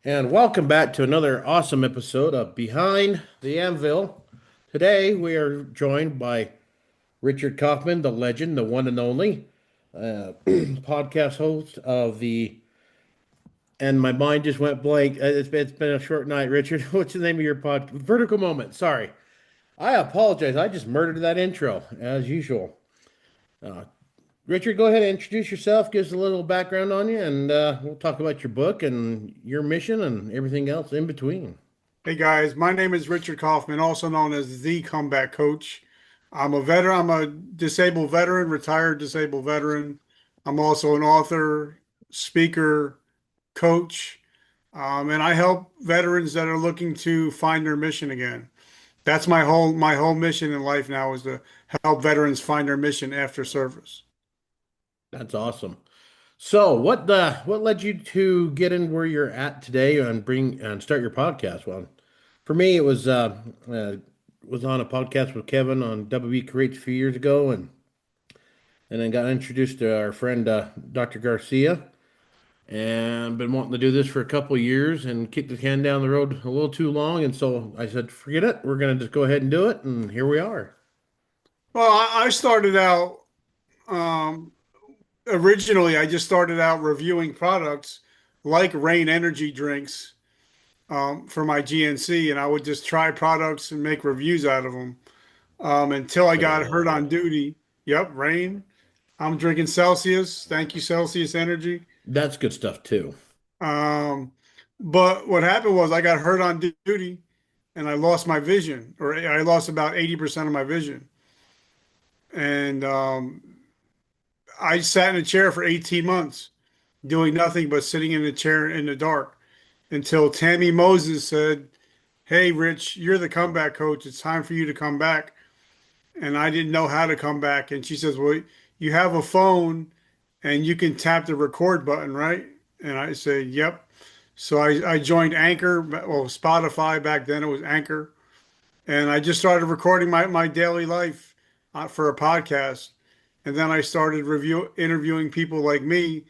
And welcome back to another awesome episode of Behind the Anvil. Today we are joined by Richard Kaufman, the legend, the one and only podcast host of the. And my mind just went blank. It's been a short night, Richard. What's the name of your pod? Vertical Moment. Sorry, I apologize. I just murdered that intro as usual. Uh, Richard, go ahead and introduce yourself. Give us a little background on you, and we'll talk about your book and your mission and everything else in between. Hey guys, my name is Richard Kaufman, also known as the Comeback Coach. I'm a veteran, I'm a disabled veteran, retired disabled veteran. I'm also an author, speaker, coach, and I help veterans that are looking to find their mission again. That's my whole mission in life now is to help veterans find their mission after service. That's awesome. So, what led you to get in where you're at today and bring and start your podcast? Well, for me, it was on a podcast with Kevin on WB Creates a few years ago, and then got introduced to our friend Dr. Garcia, and been wanting to do this for a couple of years and kicked the can down the road a little too long, and so I said, forget it, we're gonna just go ahead and do it, and here we are. Well, I started out um, originally, I just started out reviewing products like Rain energy drinks for my GNC, and I would just try products and make reviews out of them until I got hurt on Oh, duty. Yep, Rain. I'm drinking Celsius. Thank you, Celsius Energy. that's good stuff too. Um, but what happened was I got hurt on duty and I lost my vision, or I lost about 80% of my vision. And I sat in a chair for 18 months doing nothing but sitting in a chair in the dark until Tammy Moses said, "Hey, Rich, you're the comeback coach. It's time for you to come back." And I didn't know how to come back. And she says, "Well, you have a phone and you can tap the record button, right?" And I said, "Yep." So I joined Anchor, well, Spotify back then it was Anchor. And I just started recording my daily life for a podcast. And then I started interviewing people like me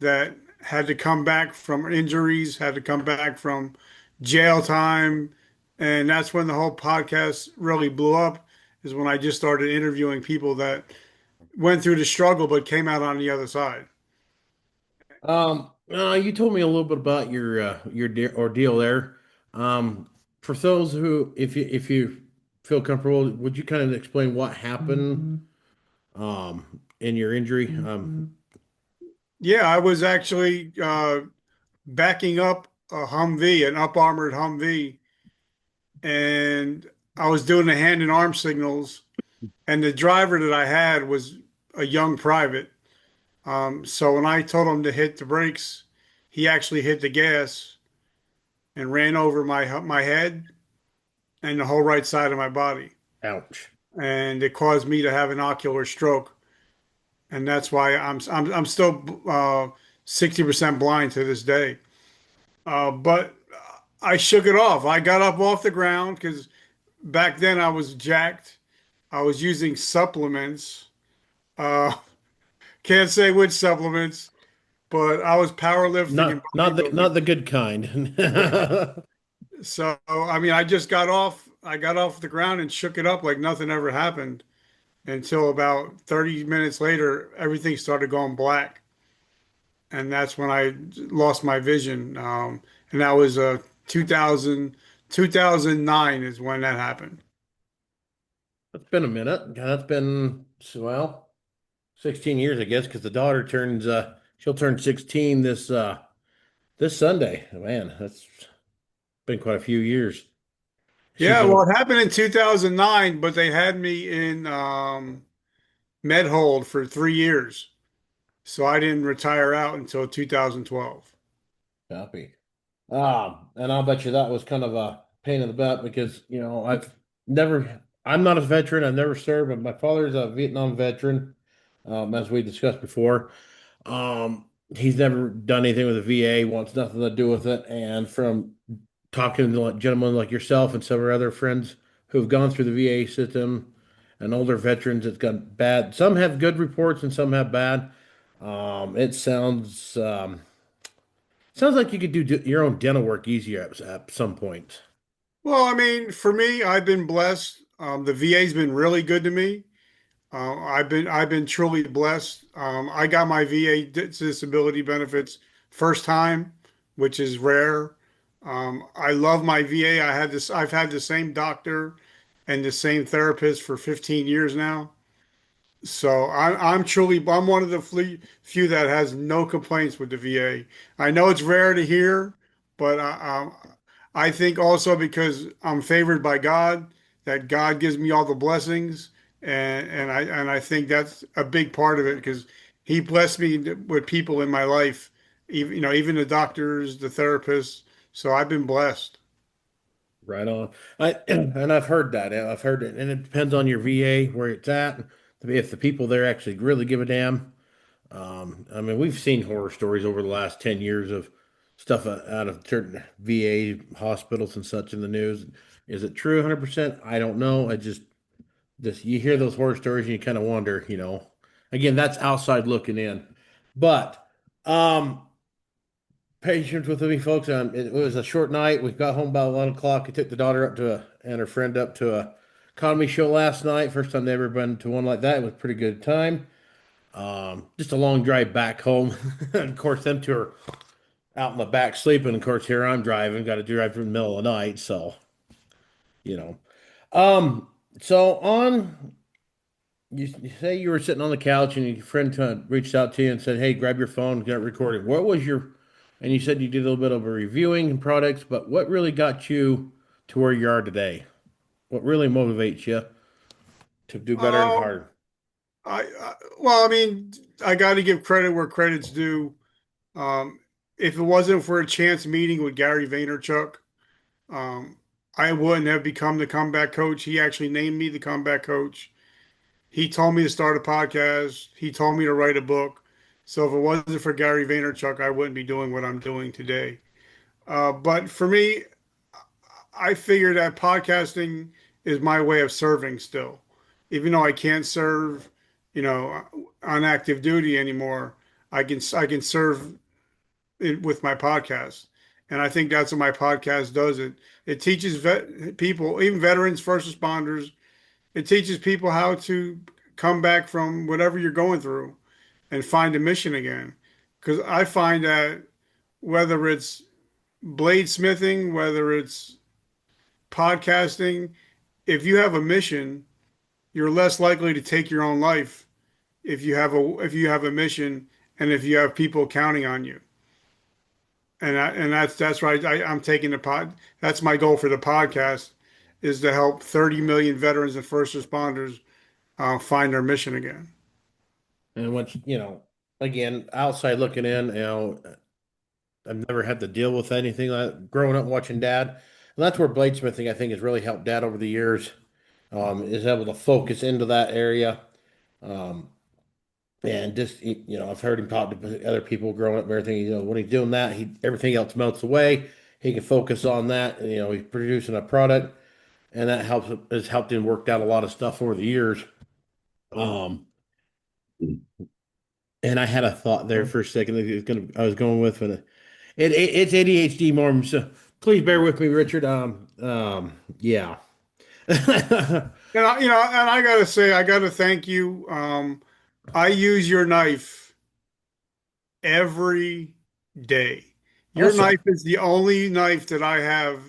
that had to come back from injuries, had to come back from jail time. And that's when the whole podcast really blew up, is when I just started interviewing people that went through the struggle but came out on the other side. You told me a little bit about your ordeal there. For those who, if you feel comfortable, would you kind of explain what happened in your injury? Yeah, I was actually backing up a Humvee, an up armored Humvee, and I was doing the hand and arm signals. And the driver that I had was a young private. So when I told him to hit the brakes, he actually hit the gas and ran over my head and the whole right side of my body, Ouch. and it caused me to have an ocular stroke. And that's why I'm still 60% blind to this day. But I shook it off. I got up off the ground because back then I was jacked. I was using supplements. Uh, can't say which supplements, but I was powerlifting and Not bodybuilding. the good kind. So I mean, I just got off. I got off the ground and shook it up like nothing ever happened until about 30 minutes later, everything started going black, and that's when I lost my vision. And that was 2000, 2009 is when that happened. That's been a minute. Yeah, that's been, well, 16 years, I guess, because the daughter turns she'll turn 16 this Sunday. Man, that's been quite a few years. She's Yeah, a well, it happened in 2009, but they had me in med hold for 3 years. So I didn't retire out until 2012. copy. And I'll bet you that was kind of a pain in the butt because, I'm not a veteran. I've never served, but my father's a Vietnam veteran, as we discussed before. He's never done anything with the VA, wants nothing to do with it. And from talking to like gentlemen like yourself and several other friends who've gone through the VA system and older veterans, it's gone bad. Some have good reports and some have bad. It sounds Sounds like you could do your own dental work easier at some point. Well, I mean, for me, I've been blessed. The VA's been really good to me. I've been truly blessed. I got my VA disability benefits first time, which is rare. I love my VA. I've had the same doctor and the same therapist for 15 years now. So I'm one of the few that has no complaints with the VA. I know it's rare to hear, but I think also because I'm favored by God, that God gives me all the blessings, and I think that's a big part of it because He blessed me with people in my life, even the doctors, the therapists. So I've been blessed. Right on. And I've heard that. I've heard it, and it depends on your VA where it's at. If the people there actually really give a damn. I mean, we've seen horror stories over the last 10 years of stuff out of certain VA hospitals and such in the news. Is it true 100%? I don't know. Just you hear those horror stories and you kind of wonder, Again, that's outside looking in. But um patience with me, folks. It was a short night. We got home about 1 o'clock. I took the daughter up and her friend up to a comedy show last night. First time they ever been to one like that. It was a pretty good time. Just a long drive back home. And of course, them two are out in the back sleeping. Of course, here I'm driving. Got to drive through the middle of the night. So, you know. Um, so on, you say you were sitting on the couch and your friend reached out to you and said, "Hey, grab your phone, get recording." What was your, and you said you did a little bit of a reviewing and products, but what really got you to where you are today? What really motivates you to do better and Um, harder? well, I mean, I got to give credit where credit's due. Um, if it wasn't for a chance meeting with Gary Vaynerchuk, um, I wouldn't have become the comeback coach. He actually named me the comeback coach. He told me to start a podcast. He told me to write a book. So if it wasn't for Gary Vaynerchuk, I wouldn't be doing what I'm doing today. But for me, I figure that podcasting is my way of serving still. Even though I can't serve, on active duty anymore, I can serve with my podcast. And I think that's what my podcast does. It teaches people, even veterans, first responders, it teaches people how to come back from whatever you're going through and find a mission again. Because I find that whether it's bladesmithing, whether it's podcasting, if you have a mission, you're less likely to take your own life if you have a mission and if you have people counting on you. And that's right. I'm taking the pod. That's my goal for the podcast is to help 30 million veterans and first responders find their mission again. And what, again, outside looking in, I've never had to deal with anything like growing up watching dad. And that's where bladesmithing, I think, has really helped dad over the years. Is able to focus into that area. Um, and just, I've heard him talk to other people growing up and everything. When he's doing that, everything else melts away. He can focus on that. And, he's producing a product, and that has helped him work out a lot of stuff over the years. Um, and I had a thought there for a second. I was going with it's ADHD more. So please bear with me, Richard. Yeah. And I gotta say, I gotta thank you. I use your knife every day. Your Awesome. knife is the only knife that I have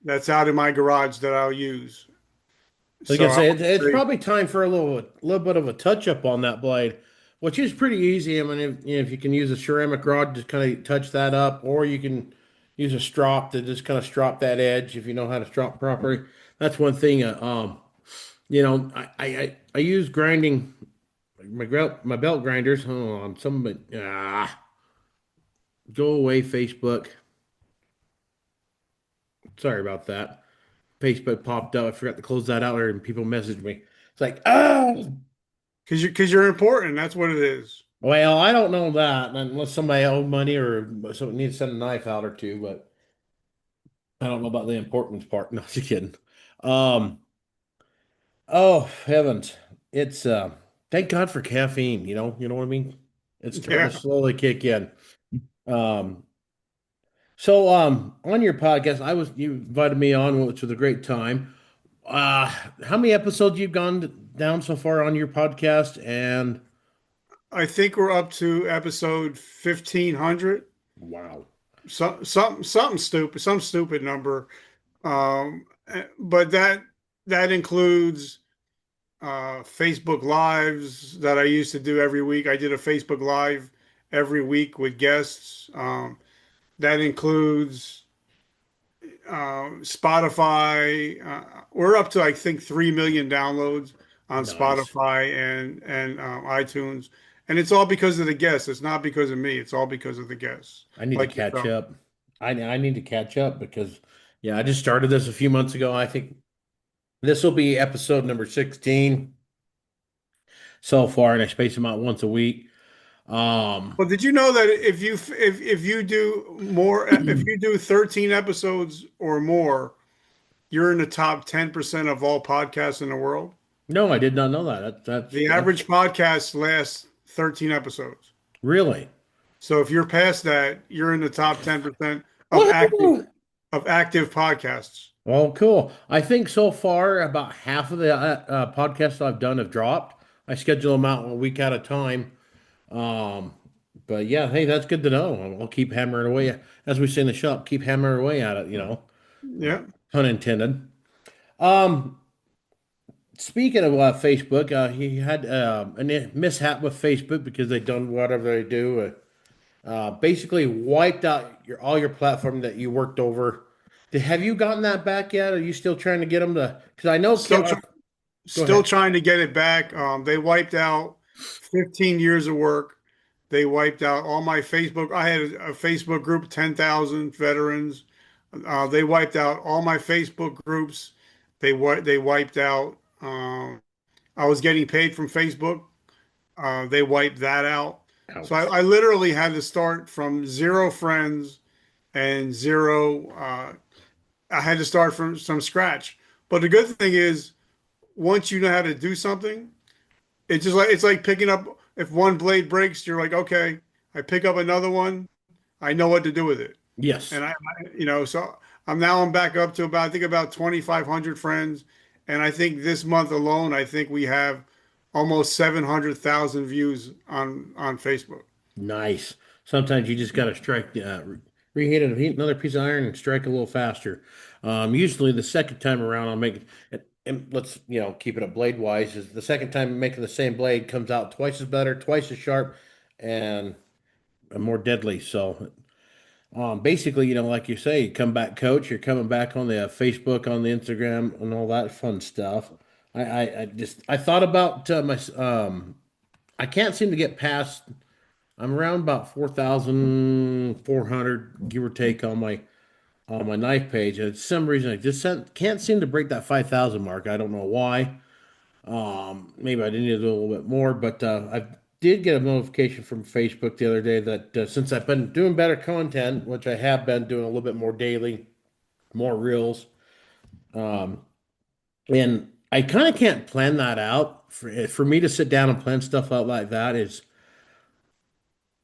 that's out in my garage that I'll use. I was So gonna I say would it's say, probably time for a little bit of a touch up on that blade, which is pretty easy. I mean, if you can use a ceramic rod, just kind of touch that up, or you can use a strop to just kind of strop that edge if you know how to strop properly. That's one thing. I use grinding my belt grinders. Hold on, some of it. Go away, Facebook. Sorry about that. Facebook popped up. I forgot to close that out, and people messaged me. It's like, because you're important. That's what it is. well, I don't know that unless somebody owed money or someone needs to send a knife out or two, but I don't know about the importance part. No, just kidding. Um, oh heavens, it's thank God for caffeine. You know what I mean. It's starting Yeah. to slowly kick in. Um, So, on your podcast, you invited me on, which was a great time. Uh, how many episodes you've gone down so far on your podcast? And I think we're up to episode 1500. wow, Something stupid, some stupid number. But that includes Facebook Lives that I used to do every week. I did a Facebook Live every week with guests. That includes Spotify. We're up to I think 3 million downloads on nice. Spotify and iTunes, and it's all because of the guests. It's not because of me. It's all because of the guests, I need to like catch yourself. up. I need to catch up because, yeah, I just started this a few months ago. I think this will be episode number 16 so far, and I space them out once a week. Um, Well, did you know that if you do more if you do 13 episodes or more, you're in the top 10% of all podcasts in the world? no, I did not know that. The That's average podcast lasts 13 episodes. really. So if you're past that, you're in the top 10% of Woohoo! active podcasts. Well, cool. I think so far about half of the podcasts I've done have dropped. I schedule them out a week at a time. Um, but yeah, hey, that's good to know. I'll keep hammering away, as we say in the shop, keep hammering away at it, Yeah. pun intended. Um, Speaking of Facebook, he had a mishap with Facebook because they done whatever they do. Basically wiped out all your platform that you worked over. Have you gotten that back yet? Are you still trying to get them to? Because I know. Still try, Go still ahead. trying to get it back. They wiped out 15 years of work. They wiped out all my Facebook. I had a Facebook group, 10,000 veterans. They wiped out all my Facebook groups. They wiped out. I was getting paid from Facebook. They wiped that out. So Ouch. I literally had to start from zero friends and zero. I had to start from scratch. But the good thing is, once you know how to do something, it's like picking up. If one blade breaks, you're like, okay, I pick up another one. I know what to do with it. Yes. And so I'm back up to about I think about 2,500 friends, and I think this month alone, I think we have almost 700,000 views on Facebook. Nice. Sometimes you just got to strike, reheat it, heat another piece of iron and strike a little faster. Usually the second time around, I'll make it, and let's, keep it up blade wise, is the second time making the same blade comes out twice as better, twice as sharp, and more deadly. So, basically, like you say, comeback coach, you're coming back on the Facebook, on the Instagram, and all that fun stuff. I thought about I can't seem to get past. I'm around about 4,400, give or take, on my knife page. And for some reason, I just can't seem to break that 5,000 mark. I don't know why. Maybe I didn't need to do a little bit more, but I did get a notification from Facebook the other day that since I've been doing better content, which I have been doing a little bit more daily, more reels, and I kind of can't plan that out. For me to sit down and plan stuff out like that is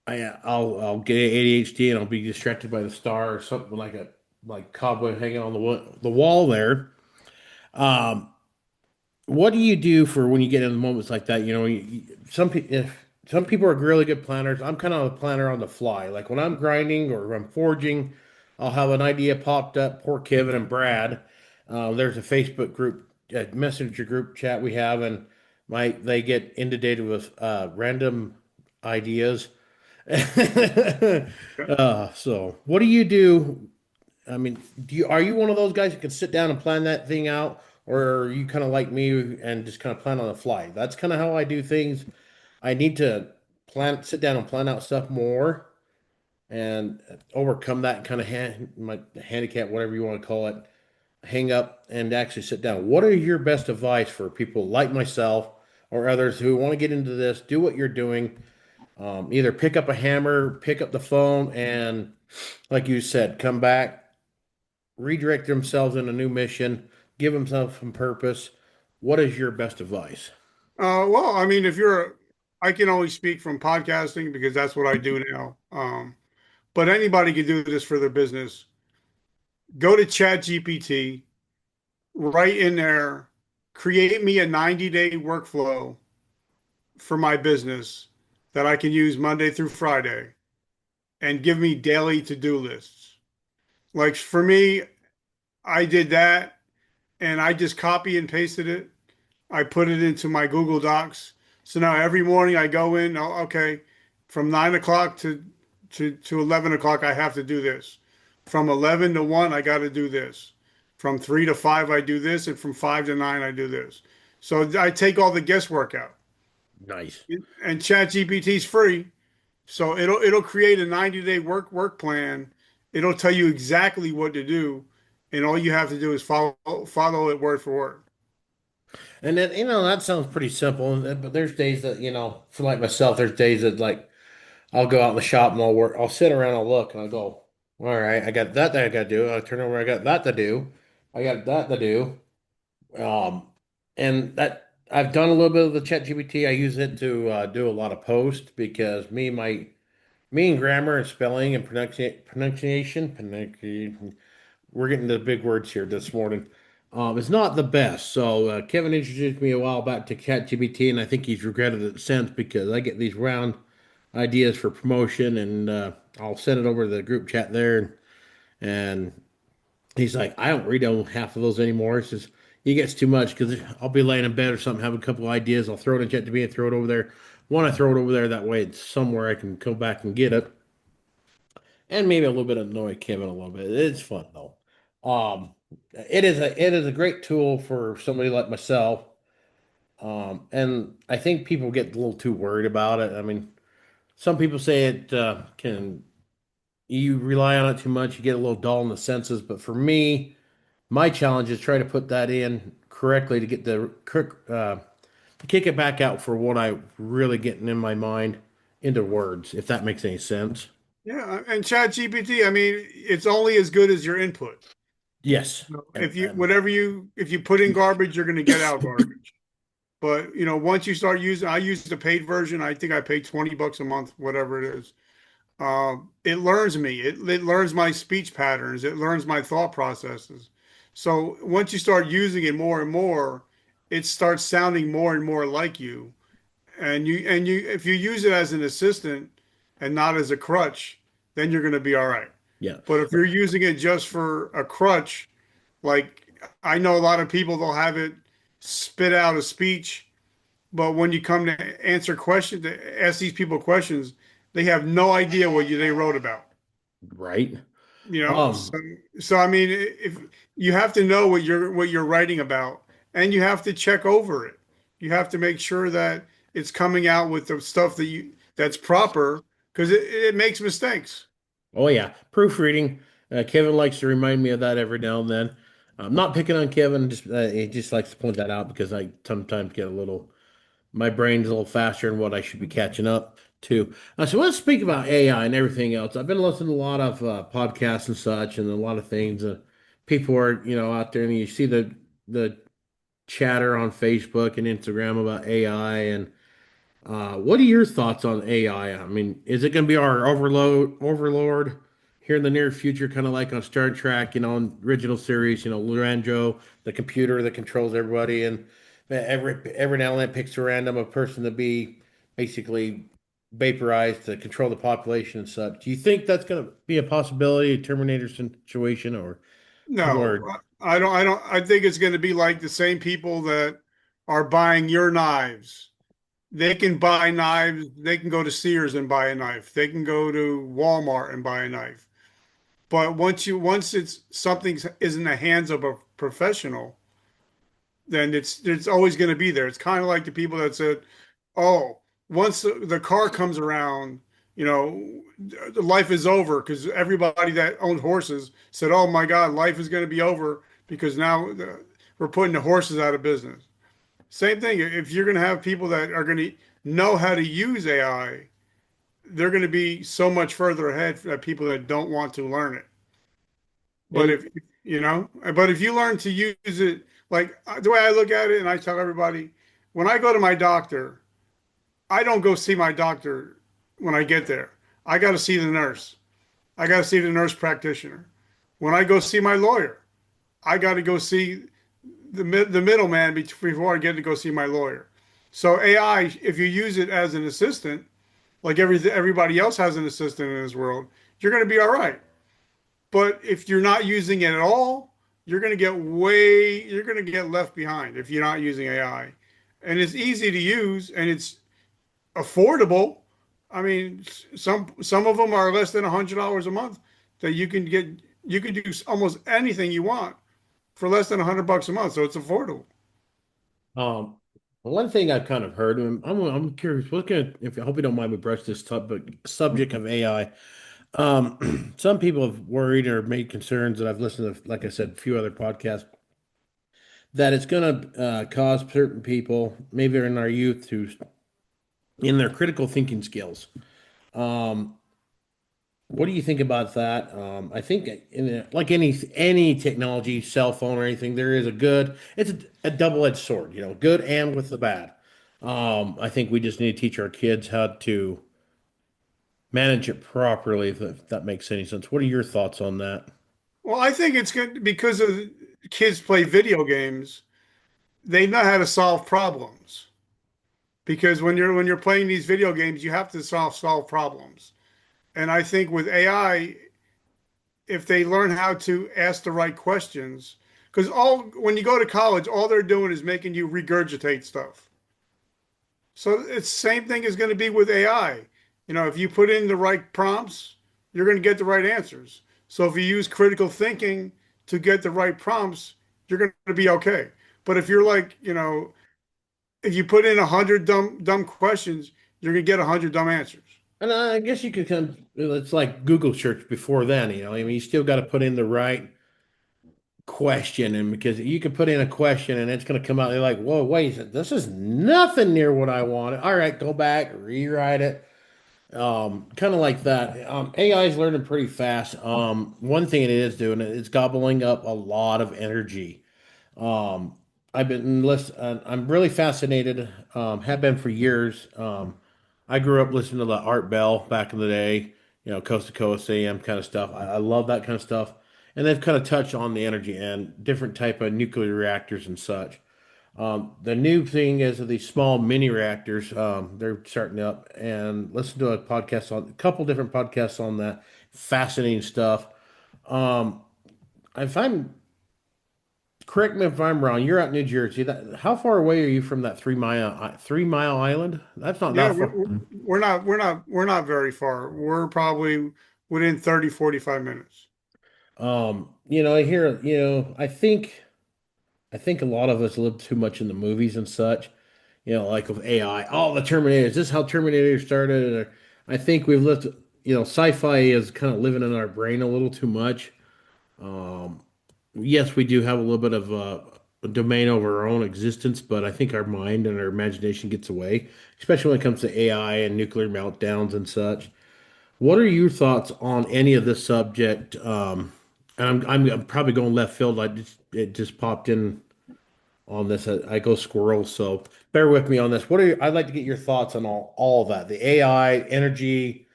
I'll get ADHD and I'll be distracted by the star or something like cobweb hanging on the wall there. Um, what do you do for when you get in moments like that? Some people are really good planners. I'm kind of a planner on the fly. Like when I'm grinding or I'm forging, I'll have an idea popped up. Poor Kevin and Brad. There's a Facebook group, a messenger group chat we have, and they get inundated with random ideas. So what do you do? I mean, are you one of those guys who can sit down and plan that thing out, or are you kind of like me and just kind of plan on the fly? That's kind of how I do things. I need to sit down and plan out stuff more and overcome that kind of my handicap, whatever you want to call it, hang up and actually sit down. What are your best advice for people like myself or others who want to get into this, do what you're doing? Either pick up a hammer, pick up the phone, and like you said, come back, redirect themselves in a new mission, give themselves some purpose. What is your best advice? Well, I can only speak from podcasting because that's what I do now. but anybody can do this for their business. Go to ChatGPT, write in there, create me a 90-day workflow for my business that I can use Monday through Friday and give me daily to-do lists. Like for me, I did that and I just copy and pasted it. I put it into my Google Docs. So now every morning I go in, oh, okay, from 9 o'clock to 11 o'clock, I have to do this. From 11 to 1, I got to do this. From 3 to 5, I do this. And from 5 to 9, I do this. So I take all the guesswork out. Nice. And ChatGPT is free. So it'll create a 90-day work plan. It'll tell you exactly what to do. And all you have to do is follow it word for word. And then, that sounds pretty simple. But there's days that, for like myself, there's days that like I'll go out in the shop and I'll work. I'll sit around, I'll look, and I'll go, all right, I got that I got to do. I turn over, I got that to do. I got that to do. Um, and that I've done a little bit of the Chat GPT. I use it to do a lot of posts because me and grammar and spelling and pronunciation, we're getting the big words here this morning. It's not the best. So Kevin introduced me a while back to ChatGPT, and I think he's regretted it since because I get these round ideas for promotion, and I'll send it over to the group chat there, and he's like, I don't read on half of those anymore. It's just he gets too much because I'll be laying in bed or something, have a couple of ideas, I'll throw it in ChatGPT and throw it over there. Want to throw it over there that way it's somewhere I can go back and get it, and maybe a little bit annoy Kevin a little bit. It's fun though. Um, it is a great tool for somebody like myself. And I think people get a little too worried about it. I mean, some people say it can you rely on it too much, you get a little dull in the senses. But for me, my challenge is try to put that in correctly to get to kick it back out for what I really getting in my mind into words, if that makes any sense. Yeah, and ChatGPT, I mean, it's only as good as your input. Yes. If you And whatever you if you put in garbage, you're going to get out garbage. But once you start using, I use the paid version. I think I pay $20 a month, whatever it is. It learns me. It learns my speech patterns. It learns my thought processes. So once you start using it more and more, it starts sounding more and more like you. And if you use it as an assistant and not as a crutch, then you're going to be all right. yeah. But if you're using it just for a crutch, like I know a lot of people, they'll have it spit out a speech, but when you come to answer questions, to ask these people questions, they have no idea what they wrote about. Right. You know, Um, so I mean, if you have to know what you're writing about, and you have to check over it, you have to make sure that it's coming out with the stuff that's proper because it makes mistakes. oh yeah, proofreading. Kevin likes to remind me of that every now and then. I'm not picking on Kevin, just he just likes to point that out because I sometimes get a little my brain's a little faster than what I should be catching up to. So let's speak about AI and everything else. I've been listening to a lot of podcasts and such, and a lot of things. People are, out there, and you see the chatter on Facebook and Instagram about AI. And what are your thoughts on AI? I mean, is it going to be our overlord here in the near future, kind of like on Star Trek, on original series, Lorenzo, the computer that controls everybody, and every now and then it picks a random a person to be basically vaporized to control the population and such. Do you think that's going to be a possibility, a Terminator situation, or people No, are I don't. I think it's going to be like the same people that are buying your knives. They can buy knives. They can go to Sears and buy a knife. They can go to Walmart and buy a knife. But once it's something is in the hands of a professional, then it's always going to be there. It's kind of like the people that said, "Oh, once the car comes around, you know, life is over," because everybody that owned horses said, "Oh my God, life is going to be over because now we're putting the horses out of business." Same thing. If you're going to have people that are going to know how to use AI, they're going to be so much further ahead than people that don't want to learn it. But and if you learn to use it, like the way I look at it, and I tell everybody, when I go to my doctor, I don't go see my doctor when I get there. I got to see the nurse. I got to see the nurse practitioner. When I go see my lawyer, I got to go see the middleman before I get to go see my lawyer. So AI, if you use it as an assistant, like everybody else has an assistant in this world, you're going to be all right. But if you're not using it at all, you're going to get left behind if you're not using AI. And it's easy to use and it's affordable. I mean, some of them are less than $100 a month that you can get. You can do almost anything you want for less than $100 a month, so it's affordable. Um, One thing I've kind of heard, and I'm curious, what kind if I hope you don't mind me brush this topic subject of AI. Some people have worried or made concerns that I've listened to, like I said, a few other podcasts, that it's going to cause certain people, maybe in our youth, to in their critical thinking skills. Um, what do you think about that? I think like any technology, cell phone or anything, there is a good. It's a double-edged sword, good and with the bad. I think we just need to teach our kids how to manage it properly, if that makes any sense. What are your thoughts on that? Well, I think it's good because of kids play video games. They know how to solve problems because when you're playing these video games, you have to solve problems. And I think with AI, if they learn how to ask the right questions, because all when you go to college, all they're doing is making you regurgitate stuff. So it's the same thing is going to be with AI. If you put in the right prompts, you're going to get the right answers. So if you use critical thinking to get the right prompts, you're going to be okay. But if you're like, if you put in 100 dumb questions, you're going to get 100 dumb answers. And I guess you could kind of, it's like Google search before then, I mean, you still got to put in the right question, and because you could put in a question and it's going to come out, they're like, whoa, wait, this is nothing near what I wanted. All right, go back, rewrite it. Kind of like that. AI is learning pretty fast. One thing it is doing, it's gobbling up a lot of energy. Um, I'm really fascinated. Have been for years. I grew up listening to the Art Bell back in the day, coast to coast AM kind of stuff. I love that kind of stuff. And they've kind of touched on the energy and different type of nuclear reactors and such. The new thing is of these small mini reactors. They're starting up, and listen to a couple different podcasts on that. Fascinating stuff. Um, if I'm Correct me if I'm wrong. You're out in New Jersey. How far away are you from that 3 Mile Island? That's not Yeah, that we're, far. we're we're not very far. We're probably within 30, 45 minutes. I hear, I think a lot of us live too much in the movies and such. Like with AI. Oh, the Terminator. Is this how Terminator started? Or, I think we've lived. Sci-fi is kind of living in our brain a little too much. Um, yes, we do have a little bit of a domain over our own existence, but I think our mind and our imagination gets away, especially when it comes to AI and nuclear meltdowns and such. What are your thoughts on any of this subject? And I'm probably going left field. It just popped in on this. I go squirrel, so bear with me on this. I'd like to get your thoughts on all of that, the AI, energy,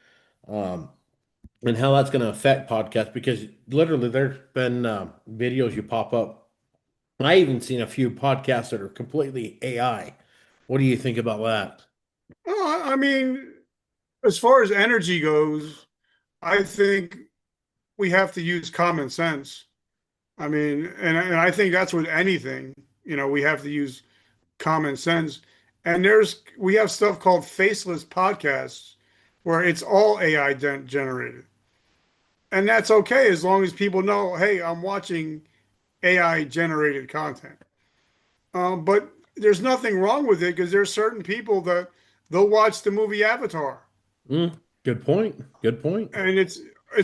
um, and how that's going to affect podcasts. Because literally, there's been videos you pop up. I even seen a few podcasts that are completely AI. What do you think about that? I mean, as far as energy goes, I think we have to use common sense. I mean, and I think that's with anything, we have to use common sense. And we have stuff called faceless podcasts where it's all AI generated. And that's okay as long as people know, hey, I'm watching AI generated content. But there's nothing wrong with it because there's certain people that they'll watch the movie Avatar Good point. Good point. and it's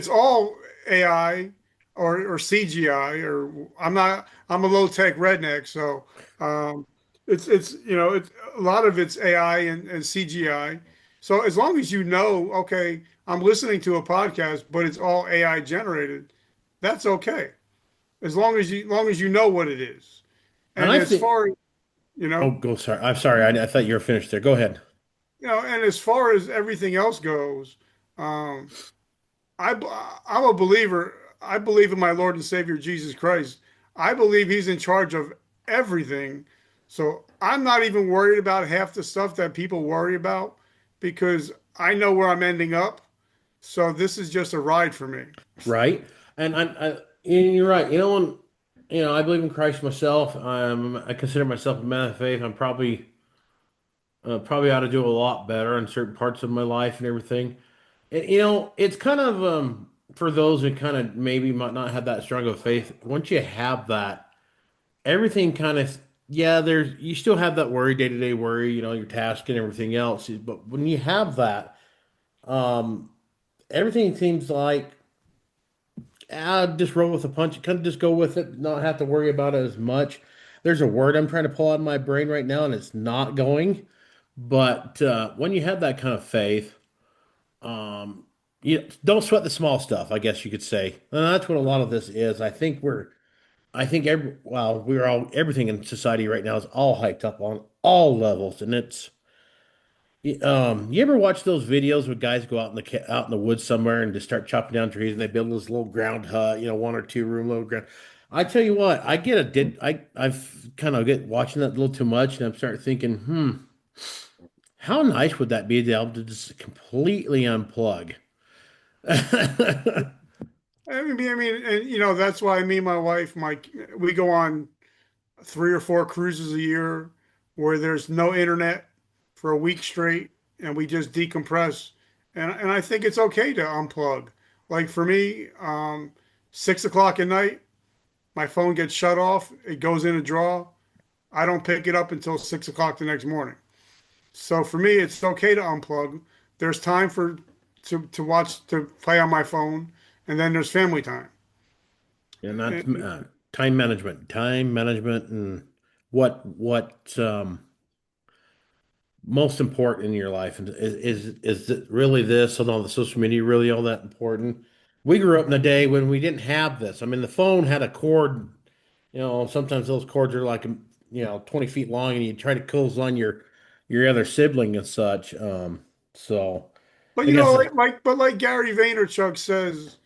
all AI or CGI or I'm a low tech redneck, so um, it's a lot of it's AI and CGI. So as long as you know, okay, I'm listening to a podcast, but it's all AI generated, that's okay. As long as you know what it is. And And I as think, far you oh, know, go, sorry. I'm sorry. I thought you were finished there. Go ahead. and as far as everything else goes, um, I I'm a believer. I believe in my Lord and Savior Jesus Christ. I believe He's in charge of everything. So I'm not even worried about half the stuff that people worry about because I know where I'm ending up. So this is just a ride for me. right? And you're right. I believe in Christ myself. I consider myself a man of faith. I'm probably ought to do a lot better in certain parts of my life and everything. And, it's kind of for those who kind of maybe might not have that strong of faith. Once you have that, everything kind of yeah, there's you still have that worry, day-to-day worry, your task and everything else. But when you have that, um, everything seems like just roll with the punch. Kind of just go with it, not have to worry about it as much. There's a word I'm trying to pull out of my brain right now, and it's not going. But when you have that kind of faith, um, you don't sweat the small stuff, I guess you could say. And that's what a lot of this is. I think we're all, everything in society right now is all hyped up on all levels. And you ever watch those videos where guys go out in the woods somewhere and just start chopping down trees and they build this little ground hut, one or two room little ground. I tell you what, I've kind of get watching that a little too much and I'm starting thinking, how nice would that be to be able to just completely unplug? And that's why me and my wife, we go on 3 or 4 cruises a year where there's no internet for a week straight, and we just decompress. And I think it's okay to unplug. Like for me, 6 o'clock at night, my phone gets shut off. It goes in a drawer. I don't pick it up until 6 o'clock the next morning. So for me, it's okay to unplug. There's time to watch to play on my phone, and then there's family time. And that's And, time management, and what most important in your life, and is it really this and all the social media really all that important? We grew up in a day when we didn't have this. I mean, the phone had a cord. Sometimes those cords are like 20 feet long, and you try to close on your other sibling and such. So but I guess like Gary Vaynerchuk says,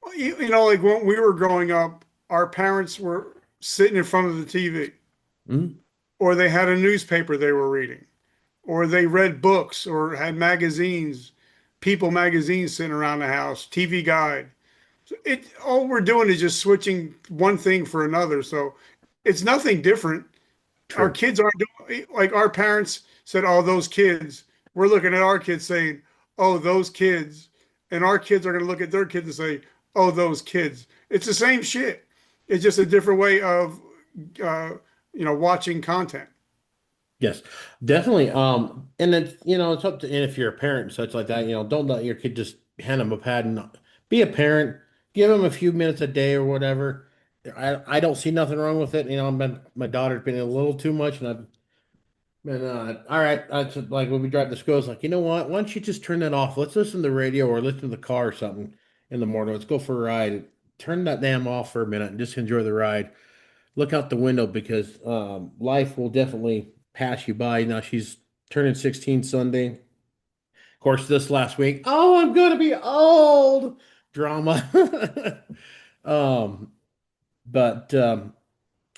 like when we were growing up, our parents were sitting in front of the TV, mm, or they had a newspaper they were reading, or they read books, or had magazines, People magazines sitting around the house, TV Guide. It all we're doing is just switching one thing for another. So it's nothing different. Our true. kids aren't doing like our parents said, "Oh, those kids." We're looking at our kids saying, "Oh, those kids," and our kids are going to look at their kids and say, "Oh, those kids." It's the same shit. It's just a different way of, uh, watching content. Yes, definitely. And it's up to, and if you're a parent and such like that, don't let your kid just hand them a pad and be a parent. Give them a few minutes a day or whatever. I don't see nothing wrong with it. My daughter's been in a little too much, and I've been all right. I just, like when we drive to school, it's like, you know what? Why don't you just turn that off? Let's listen to the radio or listen to the car or something in the morning. Let's go for a ride. Turn that damn off for a minute and just enjoy the ride. Look out the window because life will definitely pass you by. Now she's turning 16 Sunday. Of course, this last week, oh, I'm gonna be old. Drama. um, but oh,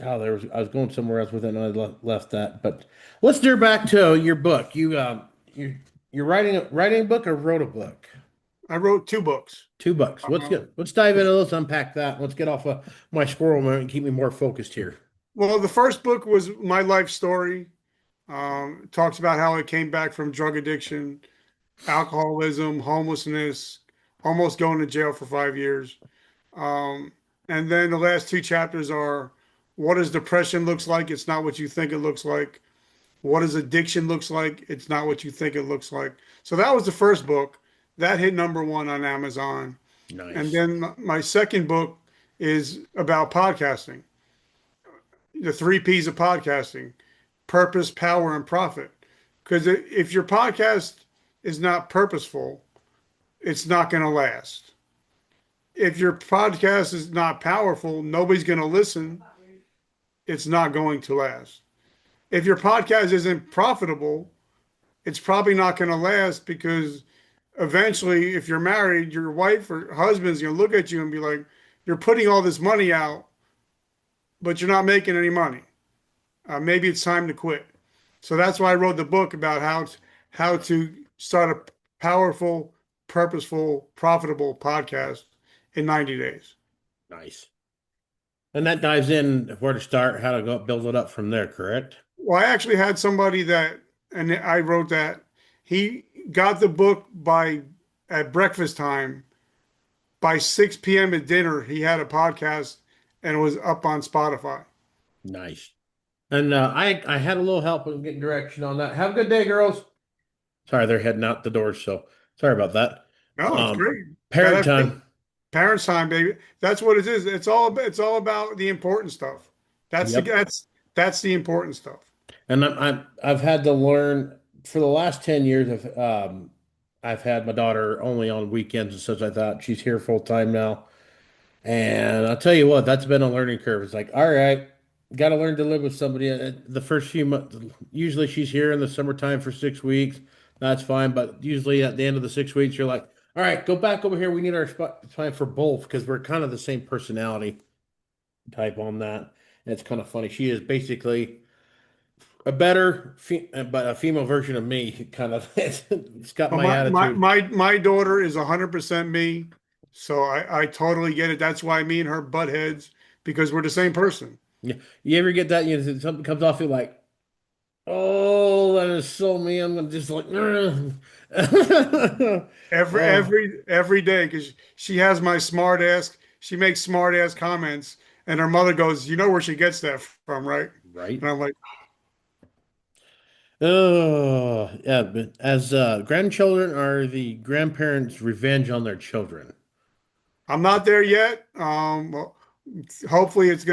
I was going somewhere else with it and I left that. But let's steer back to your book. You're writing a book or wrote a book? I wrote 2 books. $2. Let's dive into let's unpack that. Let's get off of my squirrel moment and keep me more focused here. Well, the first book was my life story. Talks about how I came back from drug addiction, alcoholism, homelessness, almost going to jail for 5 years. Um, and then the last 2 chapters are what does depression looks like? It's not what you think it looks like. What does addiction looks like? It's not what you think it looks like. So that was the first book. That hit #1 on Amazon. And Nice. then my second book is about podcasting, the 3 P's of podcasting: purpose, power, and profit. Because if your podcast is not purposeful, it's not going to last. If your podcast is not powerful, nobody's going to listen. It's not going to last. If your podcast isn't profitable, it's probably not going to last because eventually, if you're married, your wife or husband's going to look at you and be like, "You're putting all this money out, but you're not making any money. Maybe it's time to quit." So that's why I wrote the book about how to start a powerful, purposeful, profitable podcast in 90 days. Nice. And that dives in where to start, how to go build it up from there, correct? Well, I actually had somebody that, and I wrote that he got the book by at breakfast time. By 6 p.m. at dinner, he had a podcast and it was up on Spotify. Nice. And I had a little help in getting direction on that. Have a good day, girls. Sorry, they're heading out the door, so sorry about that. No, it's great. Gotta Parent have time. parents' time, baby. That's what it is. It's all about the important stuff. That's the Yep. that's the important stuff. And I've had to learn for the last 10 years I've had my daughter only on weekends and such like that. She's here full time now. And I'll tell you what, that's been a learning curve. It's like, all right, got to learn to live with somebody. The first few months, usually she's here in the summertime for 6 weeks. That's fine. But usually at the end of the 6 weeks, you're like, all right, go back over here. We need our spot time for both because we're kind of the same personality type on that. And it's kind of funny. She is basically a better, but a female version of me. Kind of, it's got But my attitude. my daughter is 100% me, so I totally get it. That's why me and her butt heads because we're the same person. Yeah. You ever get that? Something comes off you like, oh, that is so me. I'm gonna just like, oh, Every day because she has my smart ass. She makes smart ass comments, and her mother goes, "You know where she gets that from, right?" right. And I'm like, Oh, yeah. But as grandchildren are the grandparents' revenge on their children. "I'm not there yet. Well, hopefully it's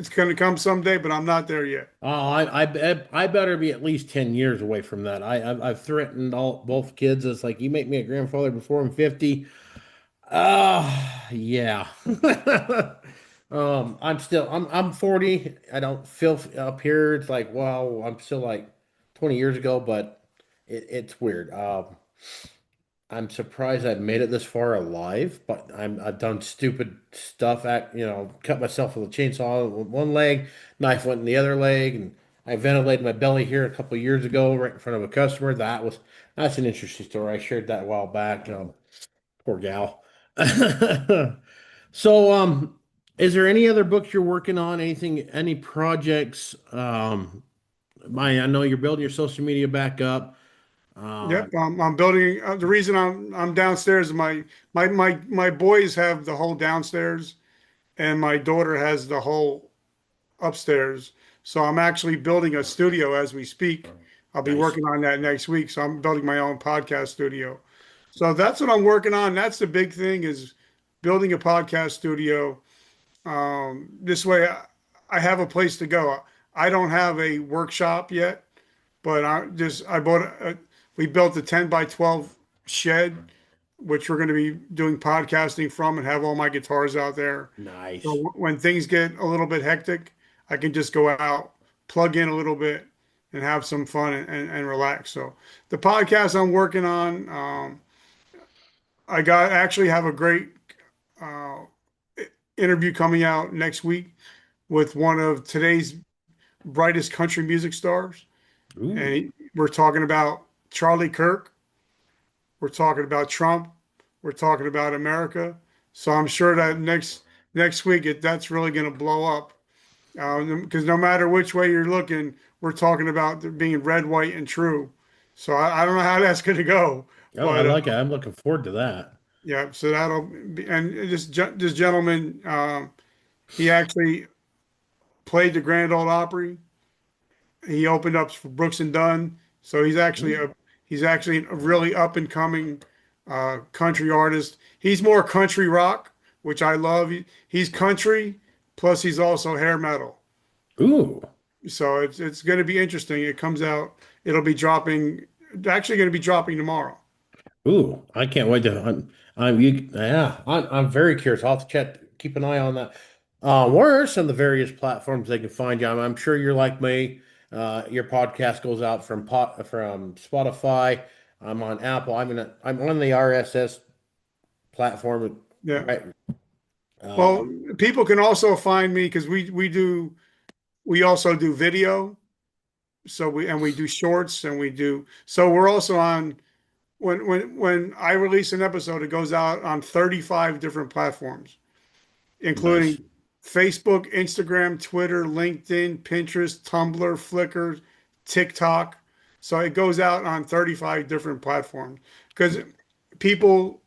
gonna come someday, but I'm not there yet." Oh, I better be at least 10 years away from that. I've threatened all both kids. It's like you make me a grandfather before I'm 50. Yeah. I'm 40. I don't feel up here. It's like, wow, I'm still like 20 years ago, but it's weird. I'm surprised I've made it this far alive, but I've done stupid stuff. Cut myself with a chainsaw with one leg, knife went in the other leg, and I ventilated my belly here a couple of years ago, right in front of a customer. That's an interesting story. I shared that a while back. Poor gal. So, is there any other books you're working on? Any projects? I know you're building your social media back up. Uh, Yep, I'm building. The reason I'm downstairs is my boys have the whole downstairs, and my daughter has the whole upstairs. So I'm actually building a studio as we speak. I'll be nice. working on that next week. So I'm building my own podcast studio. So that's what I'm working on. That's the big thing is building a podcast studio. This way, I have a place to go. I don't have a workshop yet, but I bought we built a 10 by 12 shed, which we're going to be doing podcasting from and have all my guitars out there. So Nice. when things get a little bit hectic, I can just go out, plug in a little bit, and have some fun and relax. So the podcast I'm working on, I got actually have a great uh, interview coming out next week with one of today's brightest country music stars, Ooh. and we're talking about Charlie Kirk. We're talking about Trump. We're talking about America. So I'm sure that next week that's really going to blow up because no matter which way you're looking, we're talking about there being red, white, and true. So I don't know how that's going to go, Oh, I but like it. I'm looking forward to that. yeah. So that'll be, and this gentleman, he actually played the Grand Ole Opry. He opened up for Brooks and Dunn. So Ooh. he's actually a really up and coming country artist. He's more country rock, which I love. He's country, plus he's also hair metal. Ooh. So it's going to be interesting. It comes out. It'll be dropping. Actually, going to be dropping tomorrow. Ooh. I can't wait to. Yeah. I'm very curious. I'll have to keep an eye on that. Where are some of the various platforms they can find you? I'm sure you're like me. Your podcast goes out from Spotify. I'm on Apple. I'm on the RSS platform, Yeah. right? Well, Um, people can also find me because we also do video. So we do shorts and we do so we're also on when I release an episode, it goes out on 35 different platforms, nice. including Facebook, Instagram, Twitter, LinkedIn, Pinterest, Tumblr, Flickr, TikTok. So it goes out on 35 different platforms because people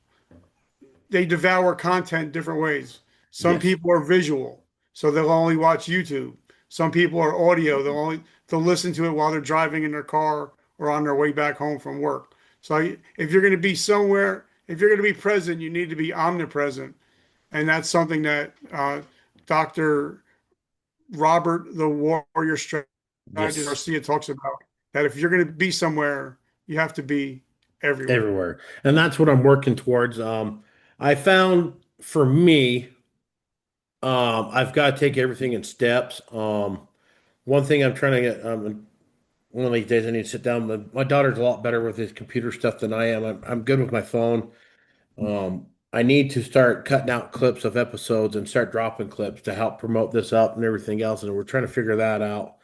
they devour content different ways. Some Yes. people are visual, so they'll only watch YouTube. Some people are audio, they'll listen to it while they're driving in their car or on their way back home from work. So if you're going to be somewhere, if you're going to be present, you need to be omnipresent, and that's something that Dr. Robert the Warrior Strategist Yes. Garcia talks about. That if you're going to be somewhere, you have to be everywhere. Everywhere. And that's what I'm working towards. I found for me, I've got to take everything in steps. One thing I'm trying to get, one of these days I need to sit down. My daughter's a lot better with his computer stuff than I am. I'm good with my phone. I need to start cutting out clips of episodes and start dropping clips to help promote this up and everything else. And we're trying to figure that out.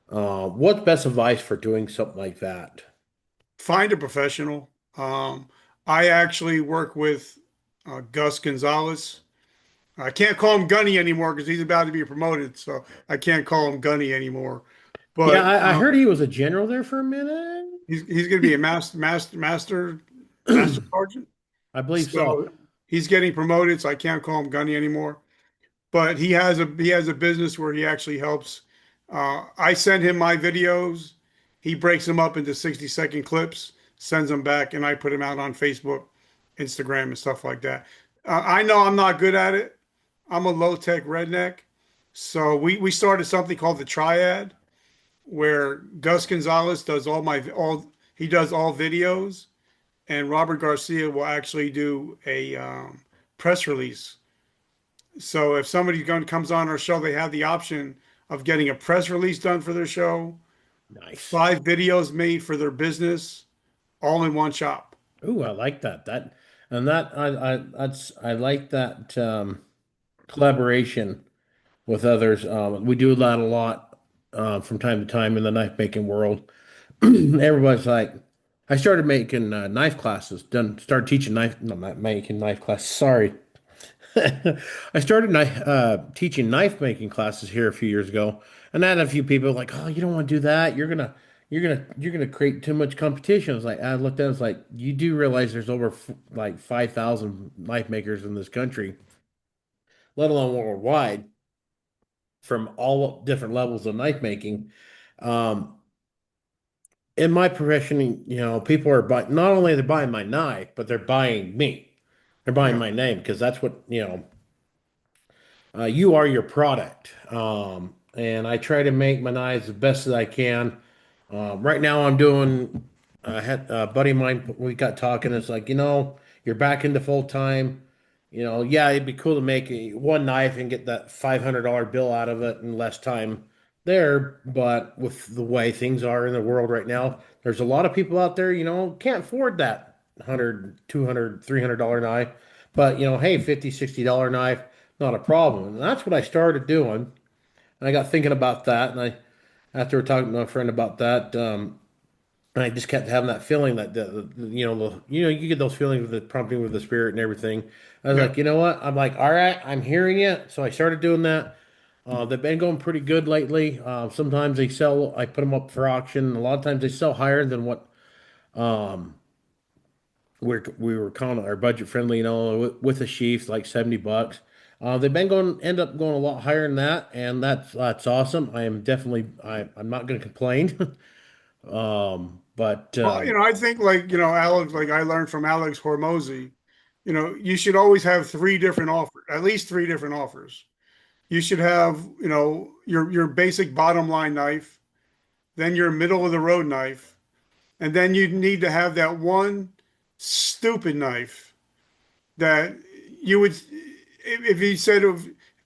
What's best advice for doing something like that? Find a professional. Um, I actually work with Gus Gonzalez. I can't call him Gunny anymore because he's about to be promoted, so I can't call him Gunny anymore. Yeah, But I heard he was a general there for a minute. he's going to be a master sergeant. I believe so. So he's getting promoted, so I can't call him Gunny anymore. But he has a business where he actually helps. I send him my videos. He breaks them up into 60-second clips, sends them back, and I put them out on Facebook, Instagram, and stuff like that. I know I'm not good at it. I'm a low-tech redneck. So we started something called the Triad, where Gus Gonzalez does all he does all videos, and Robert Garcia will actually do a press release. So if comes on our show, they have the option of getting a press release done for their show, Nice. 5 videos made for their business, all in one shop. Ooh, I like that. I like that collaboration with others. We do that a lot from time to time in the knife making world. Everybody's like, I started making knife classes. Started teaching knife. No, not making knife classes. Sorry, I started teaching knife making classes here a few years ago, and I had a few people like, "Oh, you don't want to do that. You're gonna create too much competition." It's like I looked at it, it's like you do realize there's over like 5,000 knife makers in this country, let alone worldwide, from all different levels of knife making. Um, in my profession, people are buying. Not only they're buying my knife, but they're buying me. They're buying Yeah. my name because that's what you are your product. And I try to make my knives the best as I can. Right now, I'm doing. I had a buddy of mine. We got talking. It's like you're back into full time. Yeah, it'd be cool to make one knife and get that $500 bill out of it in less time there. But with the way things are in the world right now, there's a lot of people out there, can't afford that 100, 200, $300 knife. But hey, 50, $60 knife, not a problem. And that's what I started doing. And I got thinking about that, and after talking to my friend about that, and I just kept having that feeling that you get those feelings with the prompting with the spirit and everything. I was Yeah. like, you know what? I'm like, all right, I'm hearing it. So I started doing that. They've been going pretty good lately. Sometimes they sell. I put them up for auction. A lot of times they sell higher than what we were calling our budget friendly. With a sheath like $70. They've been end up going a lot higher than that, and that's awesome. I'm not going to complain. But Well, I think like, Alex, like I learned from Alex Hormozy, you should always have three different offers, at least three different offers. You should have, your basic bottom line knife, then your middle of the road knife, and then you need to have that one stupid knife that you would, if he said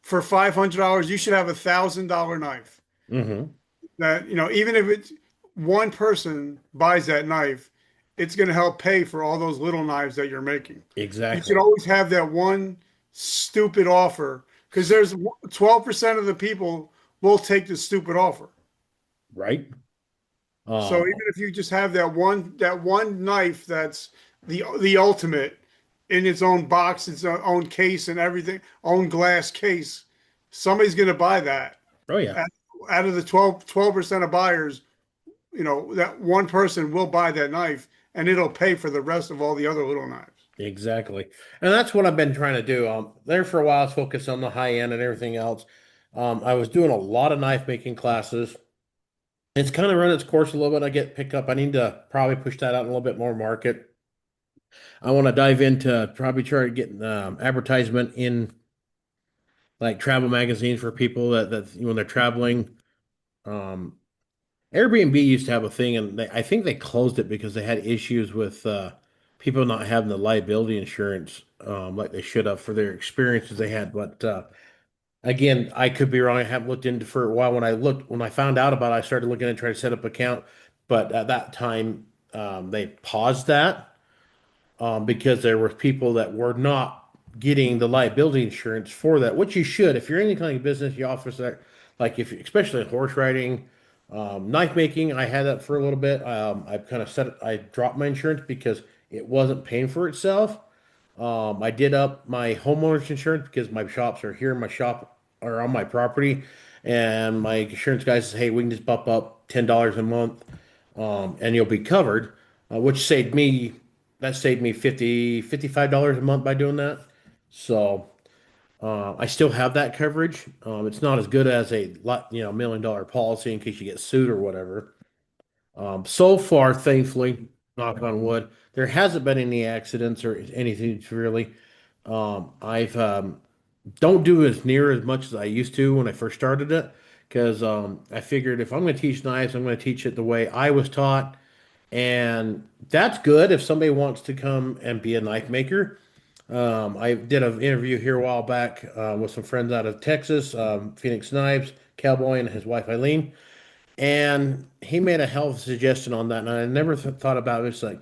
for $500, you should have $1,000 knife. mhm. That, even if it's one person buys that knife, it's going to help pay for all those little knives that you're making. You should Exactly. always have that one stupid offer because there's 12% of the people will take the stupid offer. Right. So even Um, if you just have that one knife that's the ultimate in its own box, its own case and everything, own glass case, somebody's going to buy that. oh yeah. Out out of the 12% of buyers, that one person will buy that knife and it'll pay for the rest of all the other little knives. Exactly. And that's what I've been trying to do. There for a while, I was focused on the high end and everything else. I was doing a lot of knife making classes. It's kind of run its course a little bit. I get picked up. I need to probably push that out a little bit more market. I want to dive into probably try to get advertisement in like travel magazines for people that when they're traveling. Um, Airbnb used to have a thing, and I think they closed it because they had issues with people not having the liability insurance like they should have for their experiences they had. But again, I could be wrong. I haven't looked into for a while. When I found out about it, I started looking and trying to set up an account. But at that time, they paused that because there were people that were not getting the liability insurance for that, which you should. If you're in any kind of business, you offer that, like if, especially horse riding, knife making, I had that for a little bit. I dropped my insurance because it wasn't paying for itself. I did up my homeowner's insurance because my shops are here. My shop are on my property, and my insurance guy says, "Hey, we can just bump up $10 a month, and you'll be covered," which saved me. That saved me $55 a month by doing that. So I still have that coverage. It's not as good as a $1 million policy in case you get sued or whatever. So far, thankfully, knock on wood, there hasn't been any accidents or anything really. I've don't do as near as much as I used to when I first started it because I figured if I'm going to teach knives, I'm going to teach it the way I was taught, and that's good if somebody wants to come and be a knife maker. I did an interview here a while back with some friends out of Texas, Phoenix Knives, Cowboy, and his wife Eileen. And he made a hell of a suggestion on that, and I never thought about it. It's like,